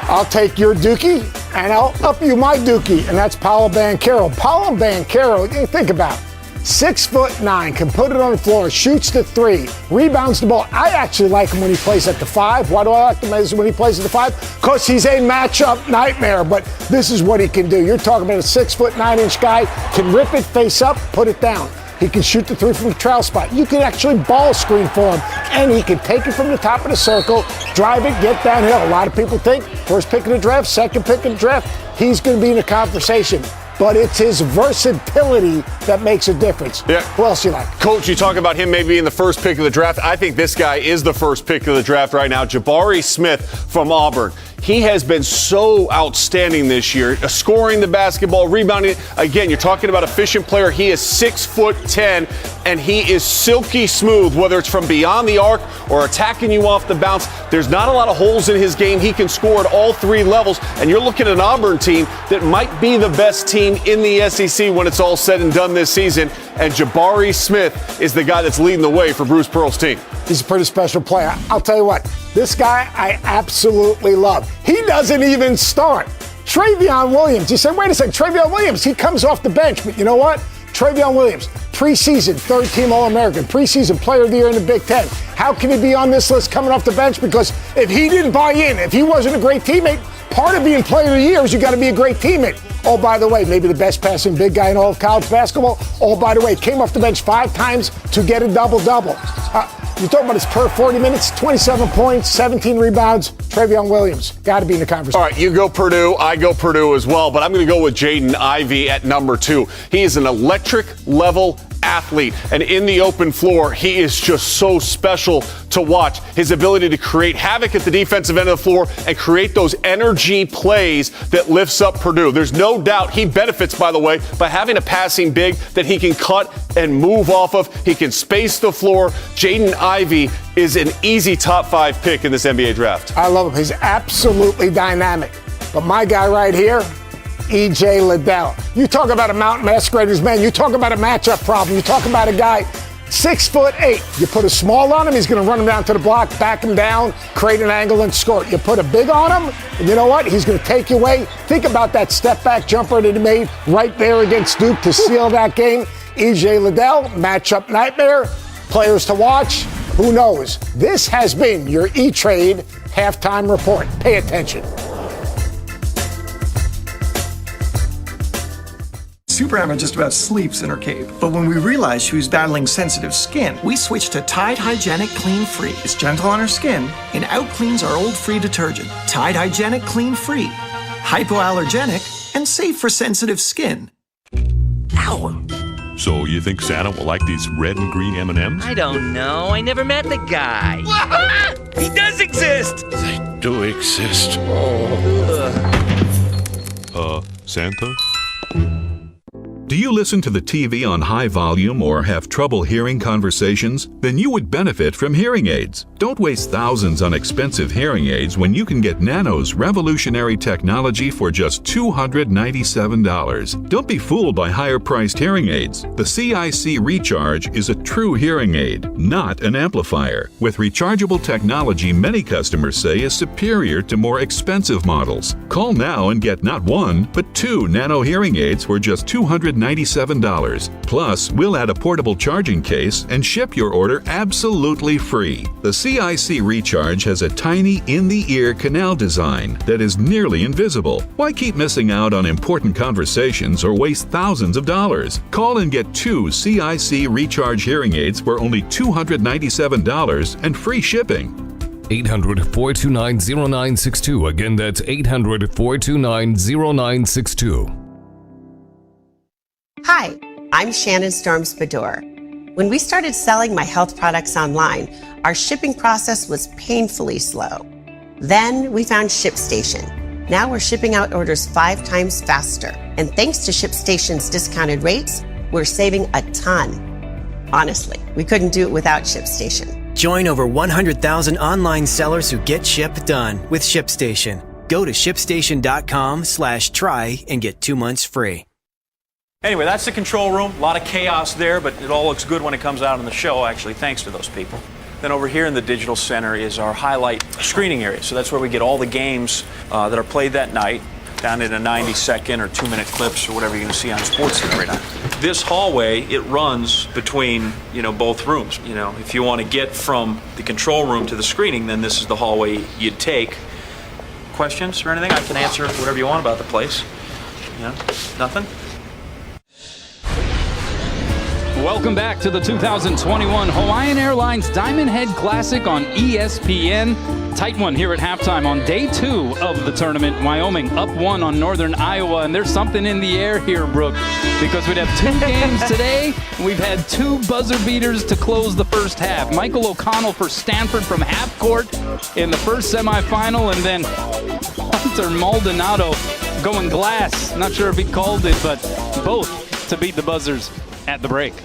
I'll take your Dookie, and I'll up you my Dookie, and that's Paolo Banchero. Paolo Banchero, think about it. 6'9", can put it on the floor, shoots the three, rebounds the ball. I actually like him when he plays at the 5. Why do I like him when he plays at the 5? Because he's a matchup nightmare, but this is what he can do. You're talking about a 6'9" guy, can rip it face up, put it down. He can shoot the three from the trail spot. You can actually ball screen for him, and he can take it from the top of the circle, drive it, get downhill. A lot of people think first pick of the draft, second pick of the draft, he's going to be in the conversation. But it's his versatility that makes a difference. Yeah. Who else you like? Coach, you talk about him maybe being the first pick of the draft. I think this guy is the first pick of the draft right now. Jabari Smith from Auburn. He has been so outstanding this year, scoring the basketball, rebounding. Again, you're talking about efficient player. He is 6'10", and he is silky smooth, whether it's from beyond the arc or attacking you off the bounce. There's not a lot of holes in his game. He can score at all 3 levels, and you're looking at an Auburn team that might be the best team in the SEC when it's all said and done this season, and Jabari Smith is the guy that's leading the way for Bruce Pearl's team. He's a pretty special player. I'll tell you what, this guy I absolutely love. He doesn't even start. Travion Williams. You say, wait a second, Travion Williams, he comes off the bench, but you know what? Travion Williams, preseason, 3rd-team All-American, preseason Player of the Year in the Big Ten. How can he be on this list coming off the bench? Because if he didn't buy in, if he wasn't a great teammate, part of being Player of the Year is you got to be a great teammate. Oh, by the way, maybe the best passing big guy in all of college basketball. Oh, by the way, came off the bench 5 times to get a double-double. You're talking about his per 40 minutes, 27 points, 17 rebounds. Travion Williams, got to be in the conversation. All right, you go Purdue, I go Purdue as well, but I'm going to go with Jaden Ivey at number 2. He is an electric level athlete, and in the open floor, he is just so special to watch. His ability to create havoc at the defensive end of the floor and create those energy plays that lifts up Purdue. There's no doubt he benefits, by the way, by having a passing big that he can cut and move off of. He can space the floor. Jaden Ivey is an easy top 5 pick in this NBA draft. I love him. He's absolutely dynamic. But my guy right here, E.J. Liddell. You talk about a Mountain Masqueraders man. You talk about a matchup problem. You talk about a guy 6'8". You put a small on him, he's going to run him down to the block, back him down, create an angle, and score. You put a big on him, and you know what? He's going to take you away. Think about that step-back jumper that he made right there against Duke to seal that game. E.J. Liddell, matchup nightmare. Players to watch. Who knows? This has been your E-Trade halftime report. Pay attention. Super Emma just about sleeps in her cave. But when we realized she was battling sensitive skin, we switched to Tide Hygienic Clean Free. It's gentle on her skin and out-cleans our old free detergent. Tide Hygienic Clean Free. Hypoallergenic and safe for sensitive skin. Ow! So you think Santa will like these red and green M&Ms? I don't know. I never met the guy. He does exist! They do exist. Oh. Santa? Do you listen to the TV on high volume or have trouble hearing conversations? Then you would benefit from hearing aids. Don't waste thousands on expensive hearing aids when you can get Nano's revolutionary technology for just $297. Don't be fooled by higher-priced hearing aids. The CIC Recharge is a true hearing aid, not an amplifier. With rechargeable technology many customers say is superior to more expensive models. Call now and get not one, but 2 Nano hearing aids for just $297. Plus, we'll add a portable charging case and ship your order absolutely free. The CIC Recharge has a tiny in-the-ear canal design that is nearly invisible. Why keep missing out on important conversations or waste thousands of dollars? Call and get 2 CIC Recharge hearing aids for only $297 and free shipping. 800-429-0962. Again, that's 800-429-0962. Hi, I'm Shannon Storms-Bador. When we started selling my health products online, our shipping process was painfully slow. Then we found ShipStation. Now we're shipping out orders 5 times faster. And thanks to ShipStation's discounted rates, we're saving a ton. Honestly, we couldn't do it without ShipStation. Join over 100,000 online sellers who get ship done with ShipStation. Go to shipstation.com/try and get 2 months free. Anyway, that's the control room. A lot of chaos there, but it all looks good when it comes out on the show, actually, thanks to those people. Then over here in the digital center is our highlight screening area. So that's where we get all the games that are played that night, down in a 90-second or 2-minute clips or whatever you're going to see on SportsCenter right now. This hallway, it runs between, both rooms. If you want to get from the control room to the screening, then this is the hallway you'd take. Questions or anything? I can answer whatever you want about the place. Nothing? Welcome back to the 2021 Hawaiian Airlines Diamond Head Classic on ESPN. Tight one here at halftime on day 2 of the tournament. Wyoming up 1 on Northern Iowa, and there's something in the air here, Brooke, because we'd have 2 games today. We've had 2 buzzer beaters to close the first half. Michael O'Connell for Stanford from half court in the first semifinal, and then Hunter Maldonado going glass. Not sure if he called it, but both to beat the buzzers at the break.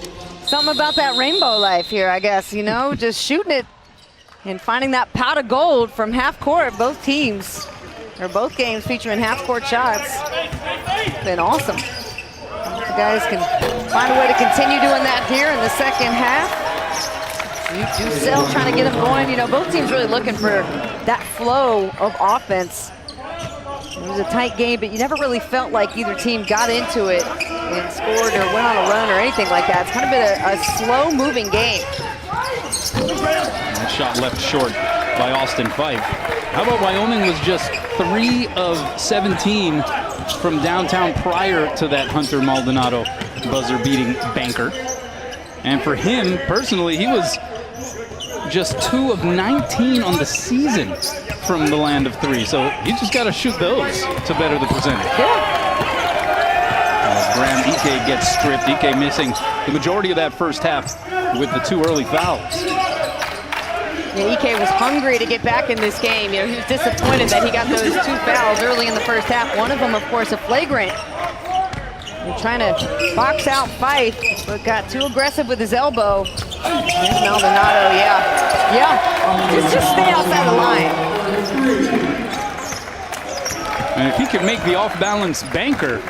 Something about that rainbow life here, I guess, just shooting it and finding that pot of gold from half court. Both teams, or both games featuring half court shots. Been awesome. The guys can find a way to continue doing that here in the second half. Ducell trying to get them going. Both teams really looking for that flow of offense. It was a tight game, but you never really felt like either team got into it and scored or went on a run or anything like that. It's kind of been a slow-moving game. That shot left short by Austin Fife. How about Wyoming was just 3 of 17 from downtown prior to that Hunter Maldonado buzzer-beating banker. And for him, personally, he was just 2 of 19 on the season from the land of 3. So he just got to shoot those to better the percentage. Graham Ike gets stripped. Ike missing the majority of that first half with the 2 early fouls. Yeah, Ike was hungry to get back in this game. He was disappointed that he got those 2 fouls early in the first half. One of them, of course, a flagrant. They're trying to box out Fife, but got too aggressive with his elbow. Here's Maldonado, yeah. Just stay outside the line. And if he could make the off-balance banker,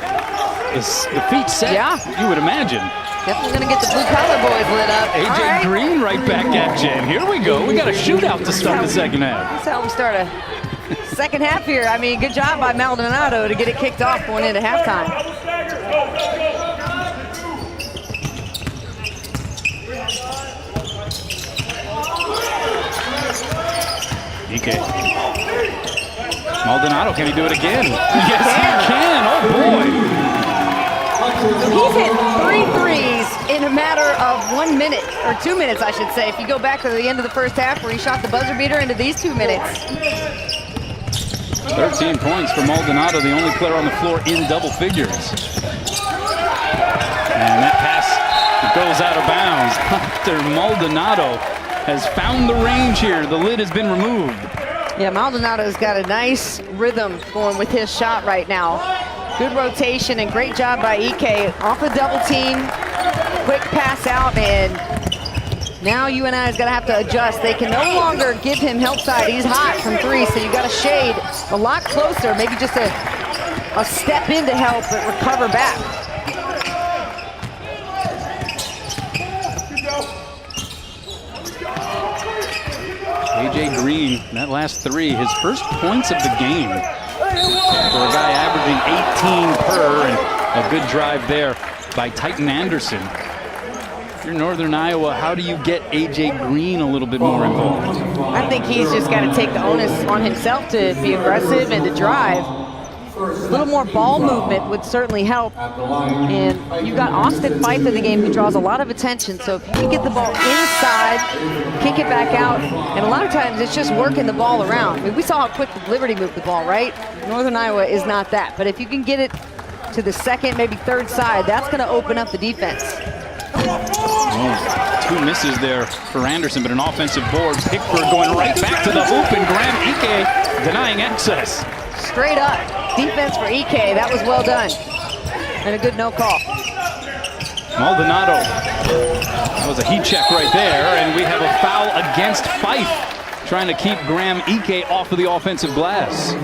the feet set, you would imagine. Definitely going to get the blue-collar boys lit up. AJ Green right back at you. And here we go. We got a shootout to start the second half. That's how we start a second half here. I mean, good job by Maldonado to get it kicked off going into halftime. Ike. Maldonado, can he do it again? Yes, he can. Oh, boy. He's hit 3 threes in a matter of 1 minute, or 2 minutes, I should say. If you go back to the end of the first half where he shot the buzzer beater into these 2 minutes. 13 points for Maldonado, the only player on the floor in double figures. And that pass goes out of bounds. Hunter Maldonado has found the range here. The lid has been removed. Yeah, Maldonado's got a nice rhythm going with his shot right now. Good rotation and great job by EK. Off the double team, quick pass out, and now UNI is going to have to adjust. They can no longer give him help side. He's hot from 3, so you got to shade a lot closer, maybe just a step in to help, but recover back. AJ Green, that last 3, his first points of the game. For a guy averaging 18 per, and a good drive there by Titan Anderson. If you're Northern Iowa, how do you get AJ Green a little bit more involved? I think he's just got to take the onus on himself to be aggressive and to drive. A little more ball movement would certainly help. And you got Austin Fife in the game, who draws a lot of attention. So if you can get the ball inside, kick it back out, and a lot of times it's just working the ball around. I mean, we saw how quick Liberty moved the ball, right? Northern Iowa is not that. But if you can get it to the second, maybe third side, that's going to open up the defense. Oh, 2 misses there for Anderson, but an offensive board. Pickford going right back to the hoop, and Graham Ike denying access. Straight up. Defense for EK. That was well done. And a good no call. Maldonado. That was a heat check right there, and we have a foul against Fife, trying to keep Graham Ike off of the offensive glass.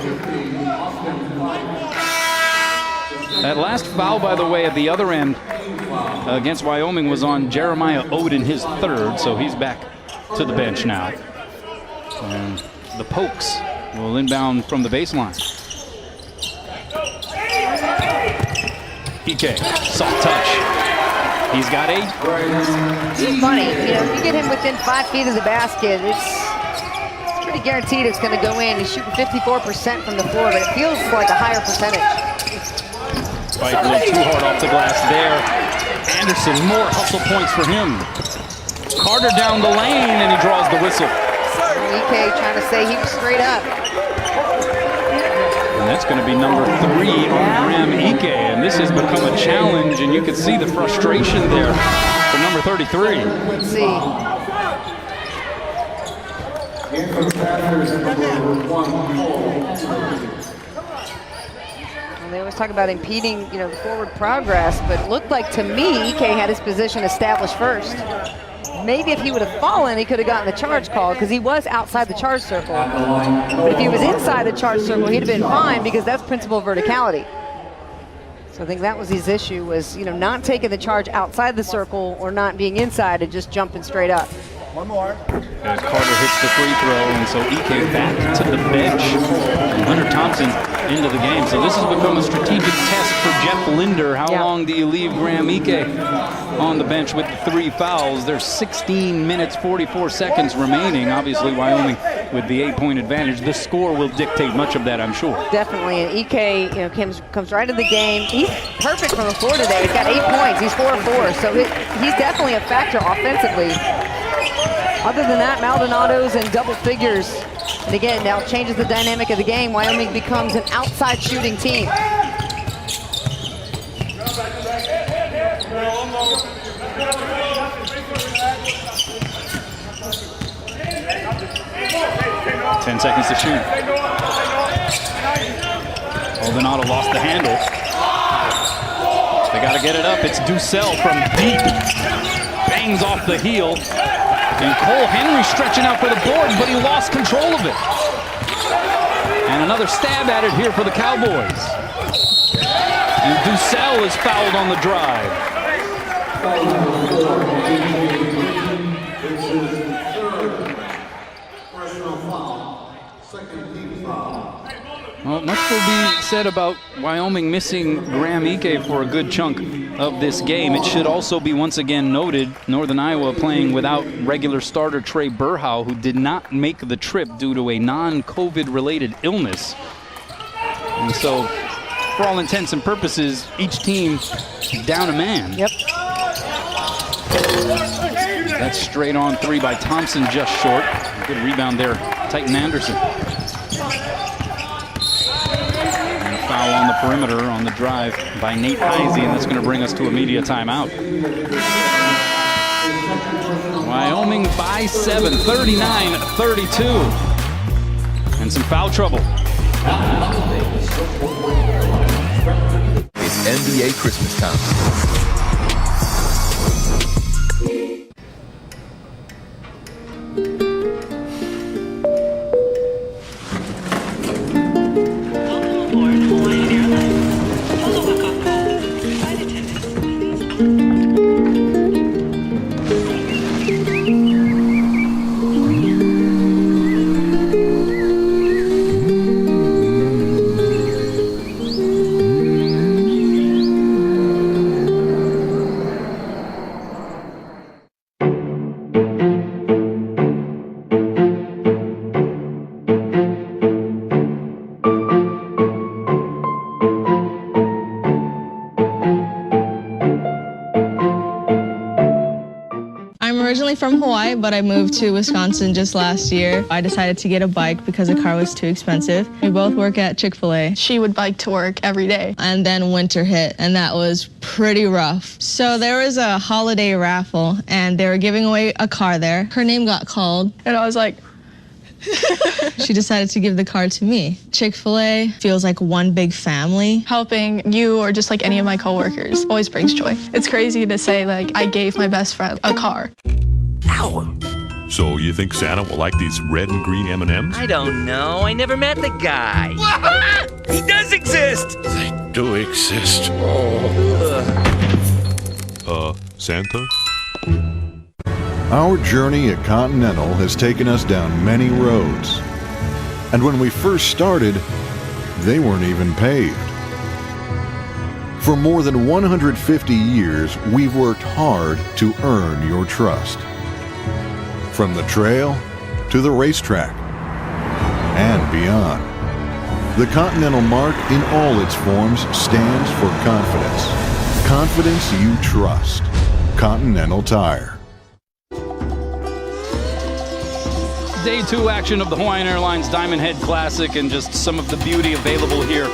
That last foul, by the way, at the other end against Wyoming was on Jeremiah Oden, his 3rd, so he's back to the bench now. And the Pokes will inbound from the baseline. Ike, soft touch. He's got 8. It's funny, you know, if you get him within 5 feet of the basket, it's pretty guaranteed it's going to go in. He's shooting 54% from the floor, but it feels like a higher percentage. Fight a little too hard off the glass there. Anderson, more hustle points for him. Carter down the lane, and he draws the whistle. EK trying to say he was straight up. And that's going to be number 3 on Graham Ike, and this has become a challenge, and you can see the frustration there for number 33. Let's see. Well, they always talk about impeding, you know, the forward progress, but it looked like to me EK had his position established first. Maybe if he would have fallen, he could have gotten the charge call because he was outside the charge circle. But if he was inside the charge circle, he'd have been fine because that's principal verticality. So I think that was his issue, was, you know, not taking the charge outside the circle or not being inside and just jumping straight up. One more. As Carter hits the free throw, and so Ike back to the bench, and Hunter Thompson into the game. So this has become a strategic test for Jeff Linder. How long do you leave Graham Ike on the bench with the 3 fouls? There's 16 minutes, 44 seconds remaining. Obviously, Wyoming with the 8-point advantage. The score will dictate much of that, I'm sure. Definitely, and Ike, you know, comes right in the game. He's perfect from the floor today. He's got 8 points. He's 4 of 4, so he's definitely a factor offensively. Other than that, Maldonado's in double figures. And again, now changes the dynamic of the game. Wyoming becomes an outside shooting team. 10 seconds to shoot. Maldonado lost the handle. They got to get it up. It's Ducell from deep. Bangs off the heel. And Cole Henry stretching out for the board, but he lost control of it. And another stab at it here for the Cowboys. And Ducell is fouled on the drive. Well, much will be said about Wyoming missing Graham Ike for a good chunk of this game. It should also be once again noted, Northern Iowa playing without regular starter Trey Burhow, who did not make the trip due to a non-COVID related illness. And so, for all intents and purposes, each team down a man. Yep. That's straight on 3 by Thompson, just short. Good rebound there, Titan Anderson. Foul on the perimeter on the drive by Nate Heisey, and that's going to bring us to a media timeout. Wyoming by 7, 39-32. And some foul trouble. NBA Christmas time. From Hawaii, but I moved to Wisconsin just last year. I decided to get a bike because a car was too expensive. We both work at Chick-fil-A. She would bike to work every day. And then winter hit, and that was pretty rough. So there was a holiday raffle, and they were giving away a car there. Her name got called, and I was like, she decided to give the car to me. Chick-fil-A feels like one big family. Helping you or just like any of my coworkers always brings joy. It's crazy to say like I gave my best friend a car. Ow! So you think Santa will like these red and green M&Ms? I don't know. I never met the guy. He does exist. They do exist. Santa? Our journey at Continental has taken us down many roads. And when we first started, they weren't even paved. For more than 150 years, we've worked hard to earn your trust. From the trail to the racetrack and beyond. The Continental mark in all its forms stands for confidence. Confidence you trust. Continental Tire. Day 2 action of the Hawaiian Airlines Diamond Head Classic and just some of the beauty available here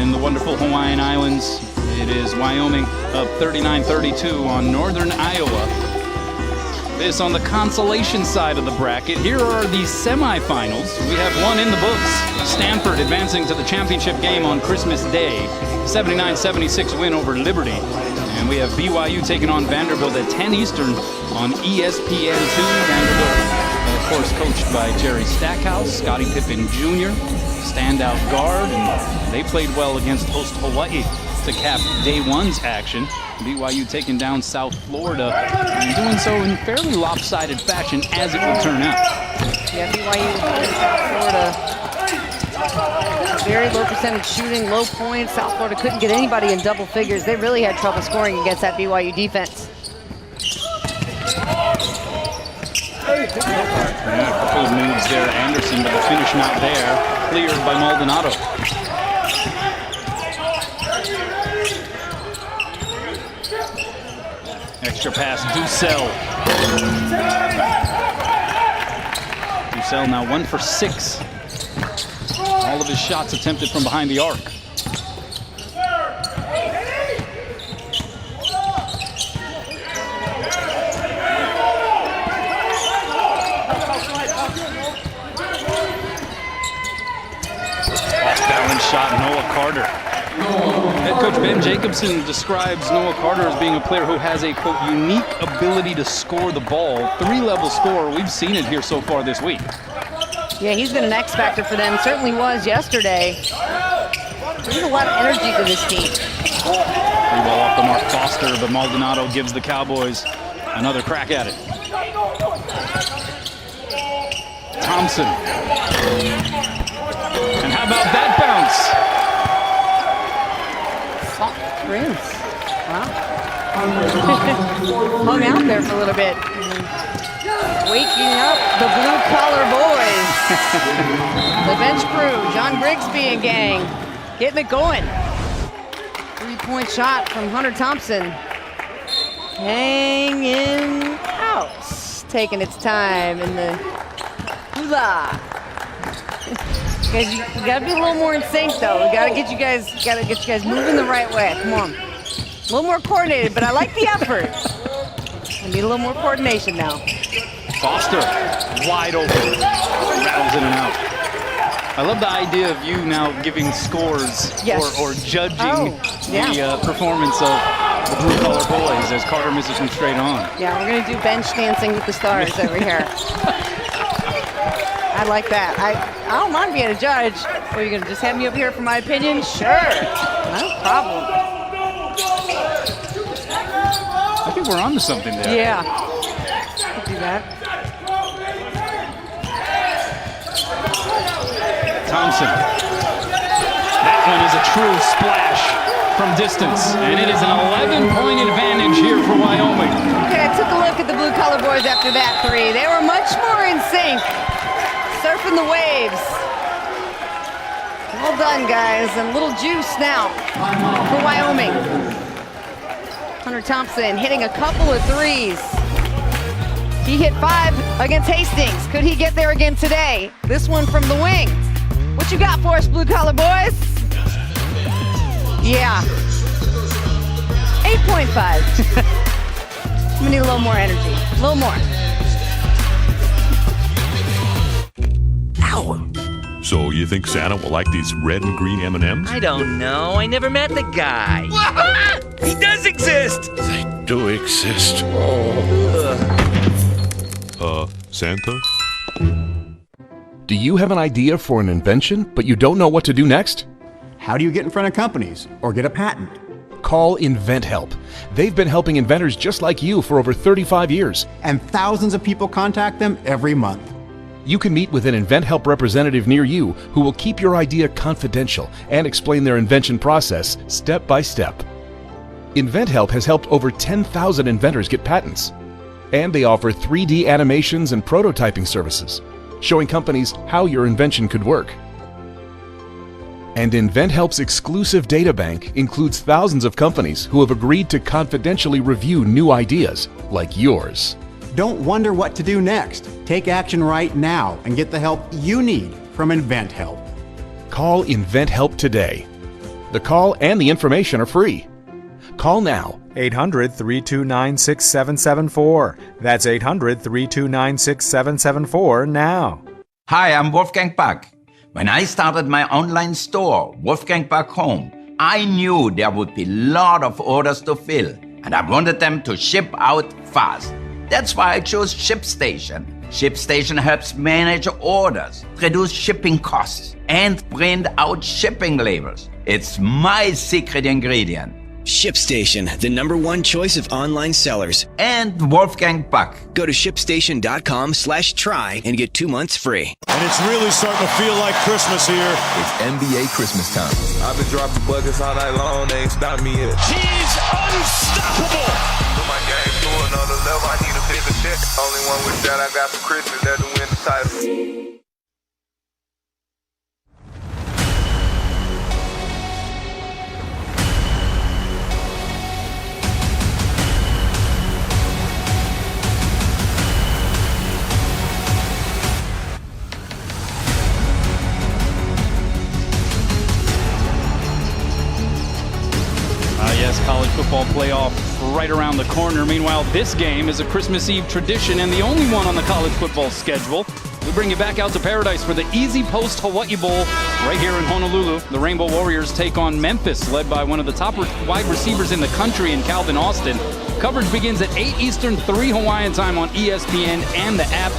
in the wonderful Hawaiian Islands. It is Wyoming up 39-32 on northern Iowa. This on the Consolation side of the bracket. Here are the semifinals. We have one in the books. Stanford advancing to the championship game on Christmas Day. 79-76 win over Liberty. And we have BYU taking on Vanderbilt at 10 Eastern on ESPN2. Vanderbilt, of course, coached by Jerry Stackhouse, Scottie Pippen Jr., standout guard, and they played well against host Hawaii to cap day 1's action. BYU taking down South Florida and doing so in fairly lopsided fashion as it would turn out. Yeah, BYU in South Florida. Very low percentage shooting, low points. South Florida couldn't get anybody in double figures. They really had trouble scoring against that BYU defense. Yeah, a couple of moves there, Anderson, but the finish not there. Cleared by Maldonado. Extra pass, Ducell. Ducell now 1 for 6. All of his shots attempted from behind the arc. Off-balance shot, Noah Carter. Head coach Ben Jacobson describes Noah Carter as being a player who has a, quote, unique ability to score the ball. 3-level scorer. We've seen it here so far this week. Yeah, he's been an X factor for them. Certainly was yesterday. There's a lot of energy to this team. Pretty well off the mark, Foster, but Maldonado gives the Cowboys another crack at it. Thompson. And how about that bounce? Prince. Wow. Hung out there for a little bit. Waking up the blue-collar boys. The bench crew, John Grigsby and gang, getting it going. 3-point shot from Hunter Thompson. Hanging out. Taking its time in the hula. Guys, you gotta be a little more in sync, though. We gotta get you guys moving the right way. Come on, a little more coordinated. But I like the effort. I need a little more coordination now. Foster, wide open, rattles in and out. I love the idea of you now giving scores or judging the performance of the Blue Collar Boys as Carter misses from straight on. Yeah, we're going to do bench dancing with the stars over here. I like that. I don't mind being a judge. Are you going to just have me up here for my opinion? Sure. No problem. I think we're on to something there. Yeah. Could do that. Thompson. That one is a true splash from distance, and it is an 11-point advantage here for Wyoming. Okay, I took a look at the Blue Collar Boys after that three. They were much more in sync, surfing the waves. Well done, guys, and a little juice now for Wyoming. Hunter Thompson hitting a couple of threes. He hit 5 against Hastings. Could he get there again today? This one from the wing. What you got for us, Blue Collar Boys? Yeah. 8.5. We need a little more energy. A little more. Ow! So you think Santa will like these red and green M&Ms? I don't know. I never met the guy. He does exist! They do exist. Santa? Do you have an idea for an invention, but you don't know what to do next? How do you get in front of companies or get a patent? Call InventHelp. They've been helping inventors just like you for over 35 years. And thousands of people contact them every month. You can meet with an InventHelp representative near you who will keep your idea confidential and explain their invention process step by step. InventHelp has helped over 10,000 inventors get patents. And they offer 3D animations and prototyping services, showing companies how your invention could work. And InventHelp's exclusive data bank includes thousands of companies who have agreed to confidentially review new ideas like yours. Don't wonder what to do next. Take action right now and get the help you need from InventHelp. Call InventHelp today. The call and the information are free. Call now. 800-329-6774. That's 800-329-6774 now. Hi, I'm Wolfgang Back. When I started my online store, Wolfgang Back Home, I knew there would be a lot of orders to fill, and I wanted them to ship out fast. That's why I chose ShipStation. ShipStation helps manage orders, reduce shipping costs, and print out shipping labels. It's my secret ingredient. ShipStation, the #1 choice of online sellers. And Wolfgang Buck. Go to shipstation.com/try and get 2 months free. And it's really starting to feel like Christmas here. It's NBA Christmas time. I've been dropping buckets all night long. They ain't stopped me yet. He's unstoppable. My game's to another level. I need a bigger check. Only one with that I got for Christmas. That's to win the title. Yes, college football playoff right around the corner. Meanwhile, this game is a Christmas Eve tradition and the only one on the college football schedule. We bring you back out to paradise for the Easy Post Hawaii Bowl right here in Honolulu. The Rainbow Warriors take on Memphis, led by one of the top wide receivers in the country in Calvin Austin. Coverage begins at 8 Eastern, 3 Hawaiian time on ESPN and the app.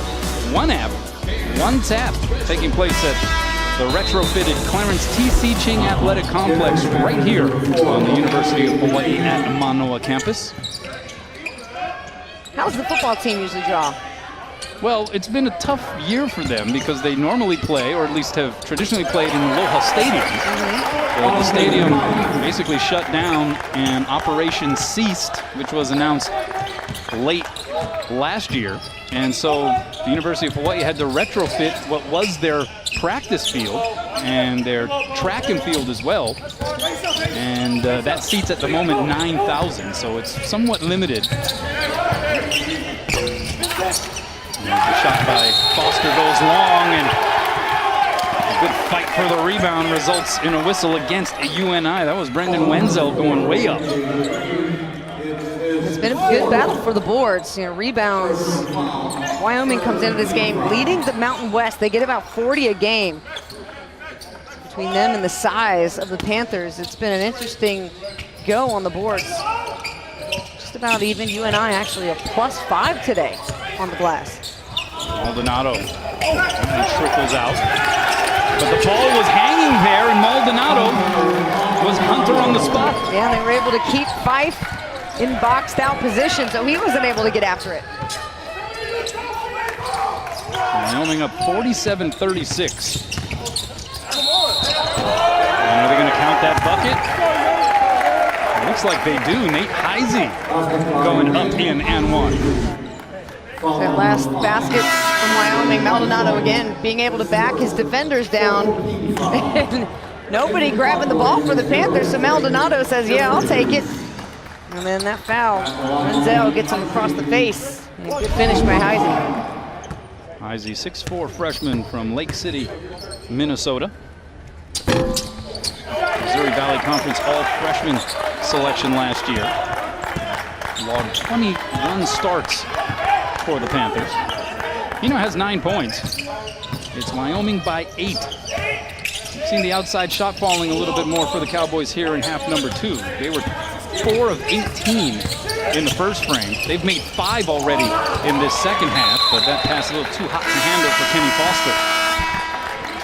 One tap, taking place at the retrofitted Clarence T.C. Ching Athletic Complex right here on the University of Hawaii at Manoa campus. How's the football team usually draw? Well, it's been a tough year for them because they normally play, or at least have traditionally played in Aloha Stadium. Well, the stadium basically shut down and operation ceased, which was announced late last year. And so the University of Hawaii had to retrofit what was their practice field and their track and field as well. And that seats at the moment 9,000, so it's somewhat limited. And the shot by Foster goes long, and a good fight for the rebound results in a whistle against UNI. That was Brendan Wenzel going way up. It's been a good battle for the boards. Rebounds. Wyoming comes into this game leading the Mountain West. They get about 40 a game. between them and the size of the Panthers. It's been an interesting go on the boards. Just about even. UNI actually a +5 today on the glass. Maldonado trickles out. But the ball was hanging there, and Maldonado was Hunter on the spot. Yeah, they were able to keep Fife in boxed out position, so he wasn't able to get after it. Wyoming up 47-36. And are they going to count that bucket? It looks like they do. Nate Heisey going up in and one. That last basket from Wyoming, Maldonado again being able to back his defenders down. And nobody grabbing the ball for the Panthers, so Maldonado says, yeah, I'll take it. And then that foul, Renzel gets him across the face. And good finish by Heisey. Heisey, 6'4" freshman from Lake City, Minnesota. Missouri Valley Conference all-freshman selection last year. Logged 21 starts for the Panthers. Has 9 points. It's Wyoming by 8. We've seen the outside shot falling a little bit more for the Cowboys here in half number 2. They were 4 of 18 in the first frame. They've made 5 already in this second half, but that pass a little too hot to handle for Kenny Foster.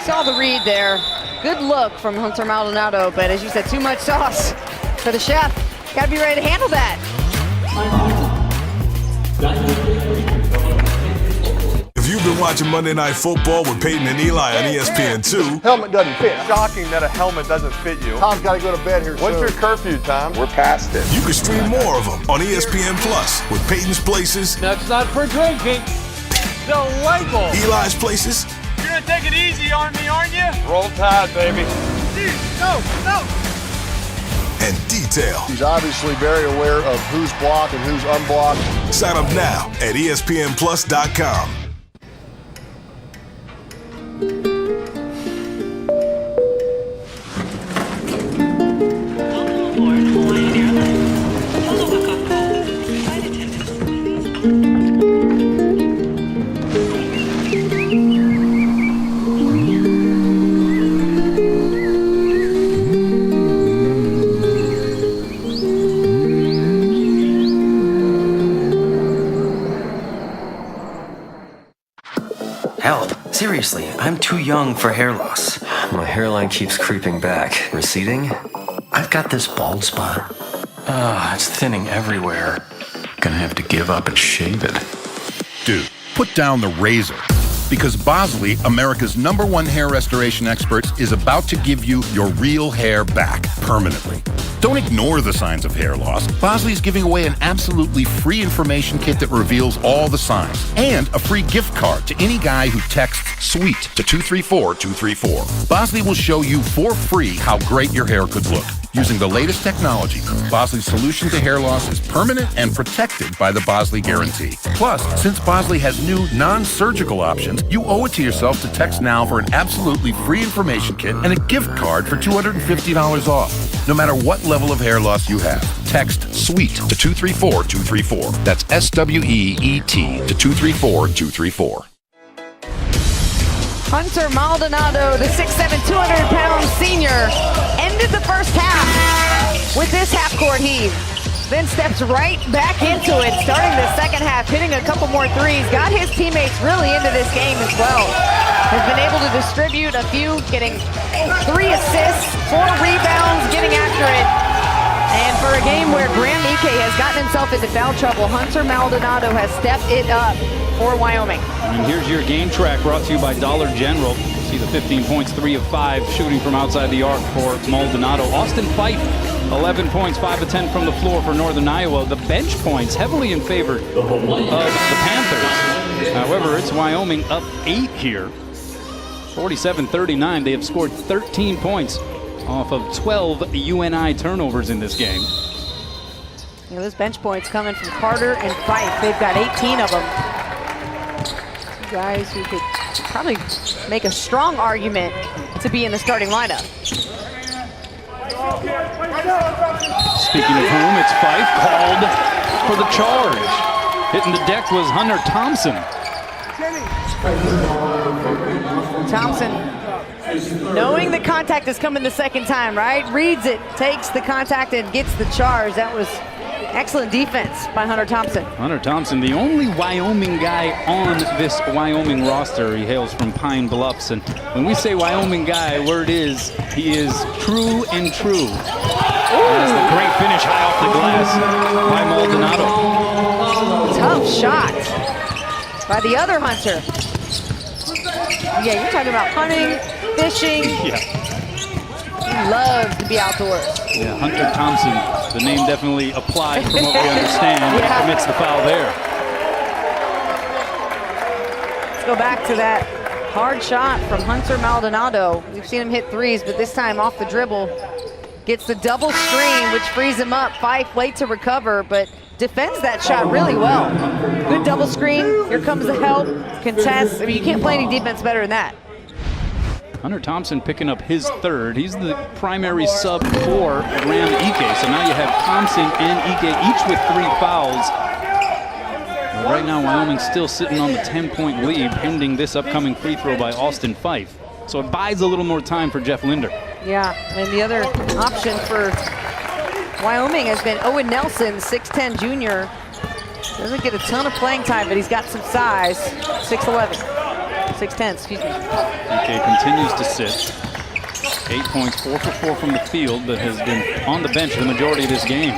Saw the read there. Good look from Hunter Maldonado, but as you said, too much sauce for the chef. Got to be ready to handle that. If you've been watching Monday Night Football with Peyton and Eli on ESPN2, helmet doesn't fit. Shocking that a helmet doesn't fit you. Tom's got to go to bed here soon. What's your curfew, Tom? We're past it. you can stream more of them on ESPN Plus with Peyton's Places. That's not for drinking. Delightful. Eli's Places. You're going to take it easy on me, aren't you? Roll Tide, baby. No. And Detail. He's obviously very aware of who's blocked and who's unblocked. Sign up now at ESPNplus.com. Help. Seriously, I'm too young for hair loss. My hairline keeps creeping back. Receding? I've got this bald spot. It's thinning everywhere. Gonna have to give up and shave it. Dude, put down the razor. Because Bosley, America's #1 hair restoration experts, is about to give you your real hair back permanently. Don't ignore the signs of hair loss. Bosley's giving away an absolutely free information kit that reveals all the signs and a free gift card to any guy who texts SWEET to 234-234. Bosley will show you for free how great your hair could look using the latest technology. Bosley's solution to hair loss is permanent and protected by the Bosley Guarantee. Plus, since Bosley has new non-surgical options, you owe it to yourself to text now for an absolutely free information kit and a gift card for $250 off. No matter what level of hair loss you have, text SWEET to 234-234. That's SWEET to 234-234. Hunter Maldonado, the 6'7", 200-pound senior, ended the first half with this half-court heave. Then steps right back into it, starting the second half, hitting a couple more threes. Got his teammates really into this game as well. Has been able to distribute a few, getting 3 assists, 4 rebounds, getting after it. And for a game where Graham Ike has gotten himself into foul trouble, Hunter Maldonado has stepped it up for Wyoming. And here's your game track brought to you by Dollar General. See the 15 points, 3 of 5 shooting from outside the arc for Maldonado. Austin Fife, 11 points, 5 of 10 from the floor for Northern Iowa. The bench points heavily in favor of the Panthers. However, it's Wyoming up 8 here. 47-39. They have scored 13 points off of 12 UNI turnovers in this game. You know, those bench points coming from Carter and Fife. They've got 18 of them. Two guys who could probably make a strong argument to be in the starting lineup. Speaking of whom, it's Fife called for the charge. Hitting the deck was Hunter Thompson. Thompson Knowing the contact is coming the second time, right? Reads it, takes the contact, and gets the charge. That was excellent defense by Hunter Thompson. Hunter Thompson, the only Wyoming guy on this Wyoming roster. He hails from Pine Bluffs. And when we say Wyoming guy, word is he is true and true. That's the great finish high off the glass by Maldonado. Tough shot by the other Hunter. Yeah, you're talking about hunting, fishing. Yeah. He loves to be outdoors. Yeah, Hunter Thompson, the name definitely applied from what we understand. Yeah. Commits the foul there. Let's go back to that hard shot from Hunter Maldonado. We've seen him hit threes, but this time off the dribble. Gets the double screen, which frees him up. Fife late to recover, but defends that shot really well. Good double screen. Here comes the help. Contest. I mean, you can't play any defense better than that. Hunter Thompson picking up his third. He's the primary sub for Graham Ike. So now you have Thompson and Ike each with 3 fouls. But right now, Wyoming's still sitting on the 10-point lead, pending this upcoming free throw by Austin Fife. So it buys a little more time for Jeff Linder. Yeah, and the other option for Wyoming has been Owen Nelson, 6'10 junior. Doesn't get a ton of playing time, but he's got some size. 6'11, 6'10, excuse me. Ike continues to sit. 8 points, 4 for 4 from the field, but has been on the bench the majority of this game.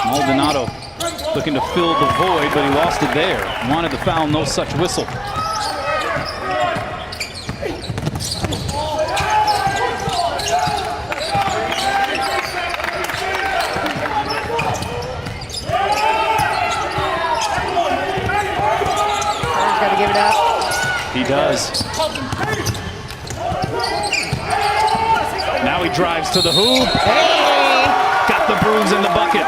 Maldonado looking to fill the void, but he lost it there. Wanted the foul, no such whistle. Got to give it up. He does. Now he drives to the hoop. Hey! Got the bruise in the bucket.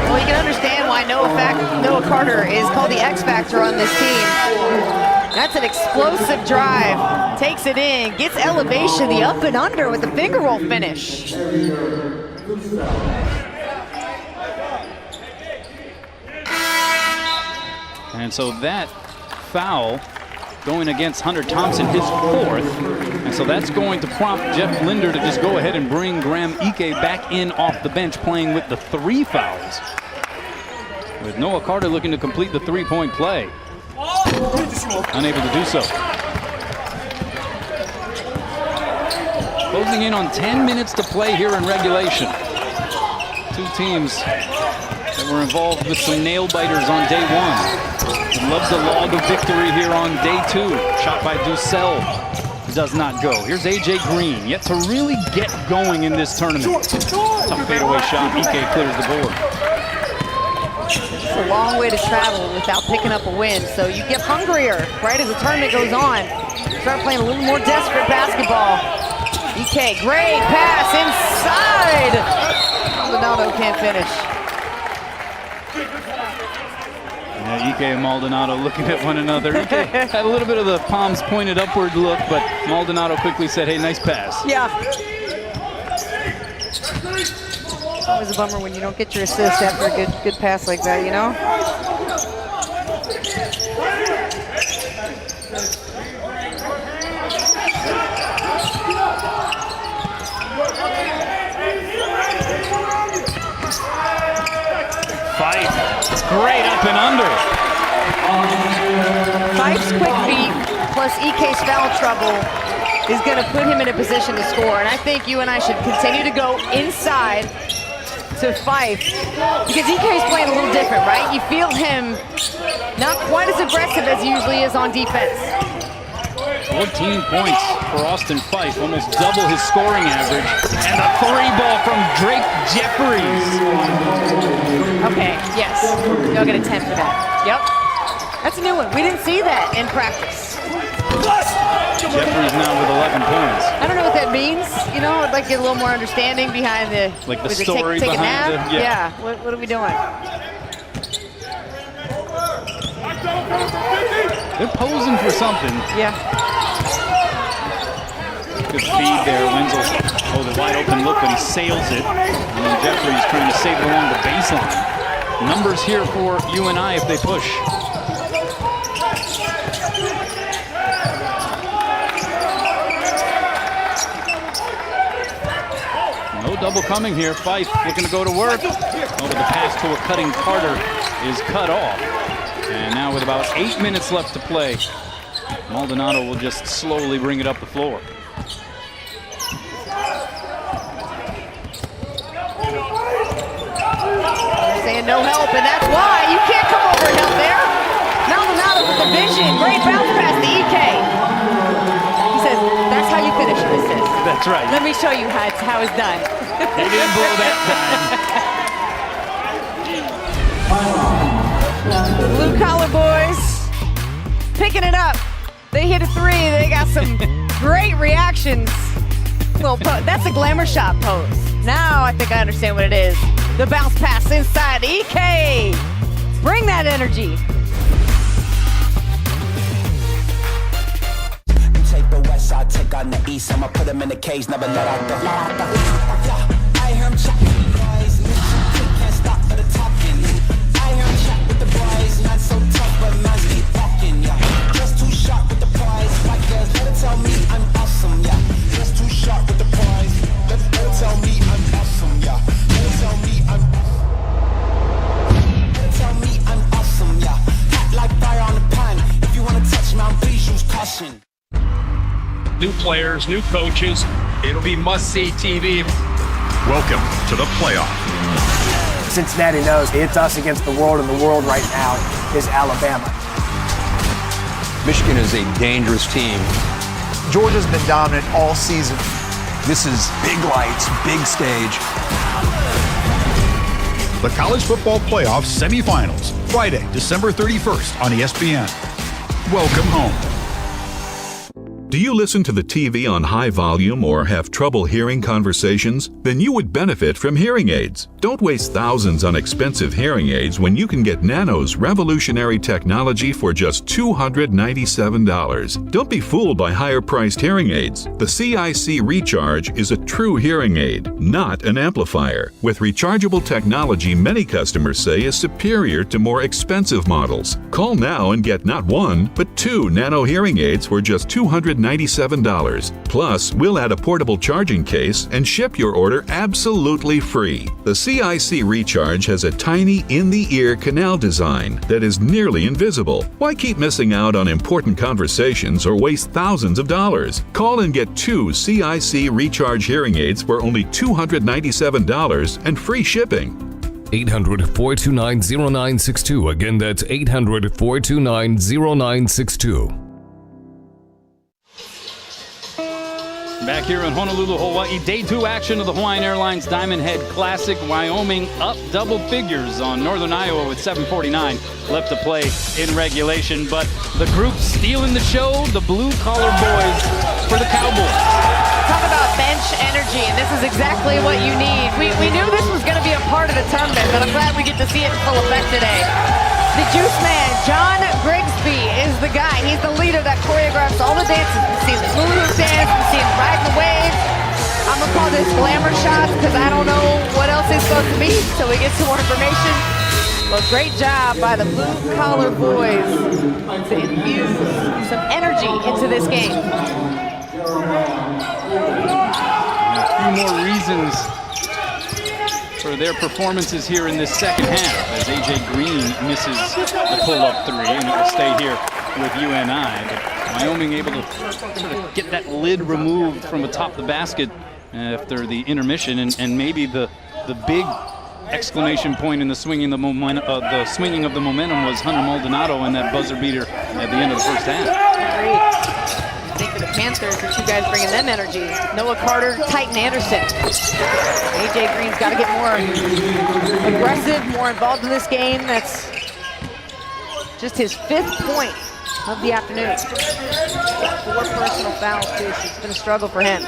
Well, you can understand why Noah Carter is called the X Factor on this team. That's an explosive drive. Takes it in, gets elevation, the up and under with the finger roll finish. And so that foul going against Hunter Thompson, his 4th. And so that's going to prompt Jeff Linder to just go ahead and bring Graham Ike back in off the bench, playing with the 3 fouls. With Noah Carter looking to complete the 3-point play. Unable to do so. Closing in on 10 minutes to play here in regulation. Two teams that were involved with some nail biters on day 1. Loves the log of victory here on day 2. Shot by Dussel does not go. Here's AJ Green, yet to really get going in this tournament. Tough fadeaway shot. Ike clears the board. It's a long way to travel without picking up a win, so you get hungrier right as the tournament goes on. Start playing a little more desperate basketball. Ike, great pass inside. Maldonado can't finish. Yeah, Ike and Maldonado looking at one another. Ike had a little bit of the palms pointed upward look, but Maldonado quickly said, hey, nice pass. Yeah. It's always a bummer when you don't get your assist after a good pass like that, you know? Fife, it's great up and under. Fife's quick feet plus Ike's foul trouble is going to put him in a position to score. And I think you and I should continue to go inside to Fife because Ike's playing a little different, right? You feel him not quite as aggressive as he usually is on defense. 14 points for Austin Fife, almost double his scoring average. And a 3-ball from Drake Jeffries. Okay, yes. You'll get a 10 for that. Yep. That's a new one. We didn't see that in practice. Jeffries now with 11 points. I don't know what that means. You know, I'd like to get a little more understanding behind the... Like the was it story take a behind nap? it? Yeah. What are we doing? They're posing for something. Yeah. Good feed there. Wenzel, the wide open look, but he sails it. And then Jeffries trying to save it along the baseline. Numbers here for UNI if they push. No double coming here. Fife looking to go to work. Over the pass to a cutting Carter is cut off. And now with about 8 minutes left to play, Maldonado will just slowly bring it up the floor. They're saying no help, and that's why you can't come over and help there. Maldonado with the vision. Great bounce pass to EK. He says, that's how you finish an assist. That's right. Let me show you how it's done. He didn't blow that time. Blue collar boys picking it up. They hit a three. They got some great reactions. Well, that's a glamour shot pose. Now I think I understand what it is. The bounce pass inside. EK. Bring that energy. Take the west side, take on the east. I'ma put him in the cage, never let out the. I hear him chat with the boys, can't stop for the talking. I hear him chat with the boys, not so tough, but man's keep walking, yeah. Just too sharp with the prize, my girls, let it tell me I'm awesome, yeah. Just too sharp with the prize, let it tell me I'm awesome, yeah. Let it tell me I'm. Let it tell me I'm awesome, yeah. Hot like fire on the pan. If you wanna touch me, please use caution. New players, new coaches. It'll be must-see TV. Welcome to the playoff. Cincinnati knows it's us against the world, and the world right now is Alabama. Michigan is a dangerous team. Georgia's been dominant all season. This is big lights, big stage. The College Football Playoff Semifinals, Friday, December 31st on ESPN. Welcome home. Do you listen to the TV on high volume or have trouble hearing conversations? Then you would benefit from hearing aids. Don't waste thousands on expensive hearing aids when you can get Nano's revolutionary technology for just $297. Don't be fooled by higher-priced hearing aids. The CIC Recharge is a true hearing aid, not an amplifier. With rechargeable technology many customers say is superior to more expensive models. Call now and get not one, but 2 Nano hearing aids for just $297. Plus, we'll add a portable charging case and ship your order absolutely free. The CIC Recharge has a tiny in-the-ear canal design that is nearly invisible. Why keep missing out on important conversations or waste thousands of dollars? Call and get 2 CIC Recharge hearing aids for only $297 and free shipping. 800-429-0962. Again, that's 800-429-0962. Back here in Honolulu, Hawaii, day 2 action of the Hawaiian Airlines Diamond Head Classic. Wyoming up double figures on Northern Iowa with 7:49 left to play in regulation. But the group stealing the show, the blue-collar boys for the Cowboys. Talk about bench energy, and this is exactly what you need. We knew this was going to be a part of the tournament, but I'm glad we get to see it in full effect today. The juice man, John Grigsby, is the guy. He's the leader that choreographs all the dances. We've seen the hula hoop dance, we've seen him ride the waves. I'm going to call this glamour shots because I don't know what else it's supposed to be until we get some more information. But great job by the blue-collar boys to infuse some energy into this game. A few more reasons for their performances here in this second half as A.J. Green misses the pull-up 3, and it will stay here with UNI. But Wyoming able to sort of get that lid removed from atop the basket after the intermission, and maybe the big exclamation point in the swinging of the momentum was Hunter Maldonado and that buzzer beater at the end of the first half. Great. I think for the Panthers, the 2 guys bringing them energy. Noah Carter, Titan Anderson. A.J. Green's got to get more aggressive, more involved in this game. That's just his 5th point of the afternoon. 4 personal fouls, too, so it's been a struggle for him.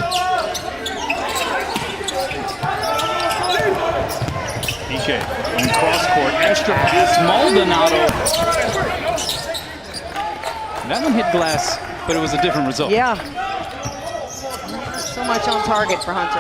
EK on cross-court, extra pass, Maldonado. That one hit glass, but it was a different result. Yeah. So much on target for Hunter.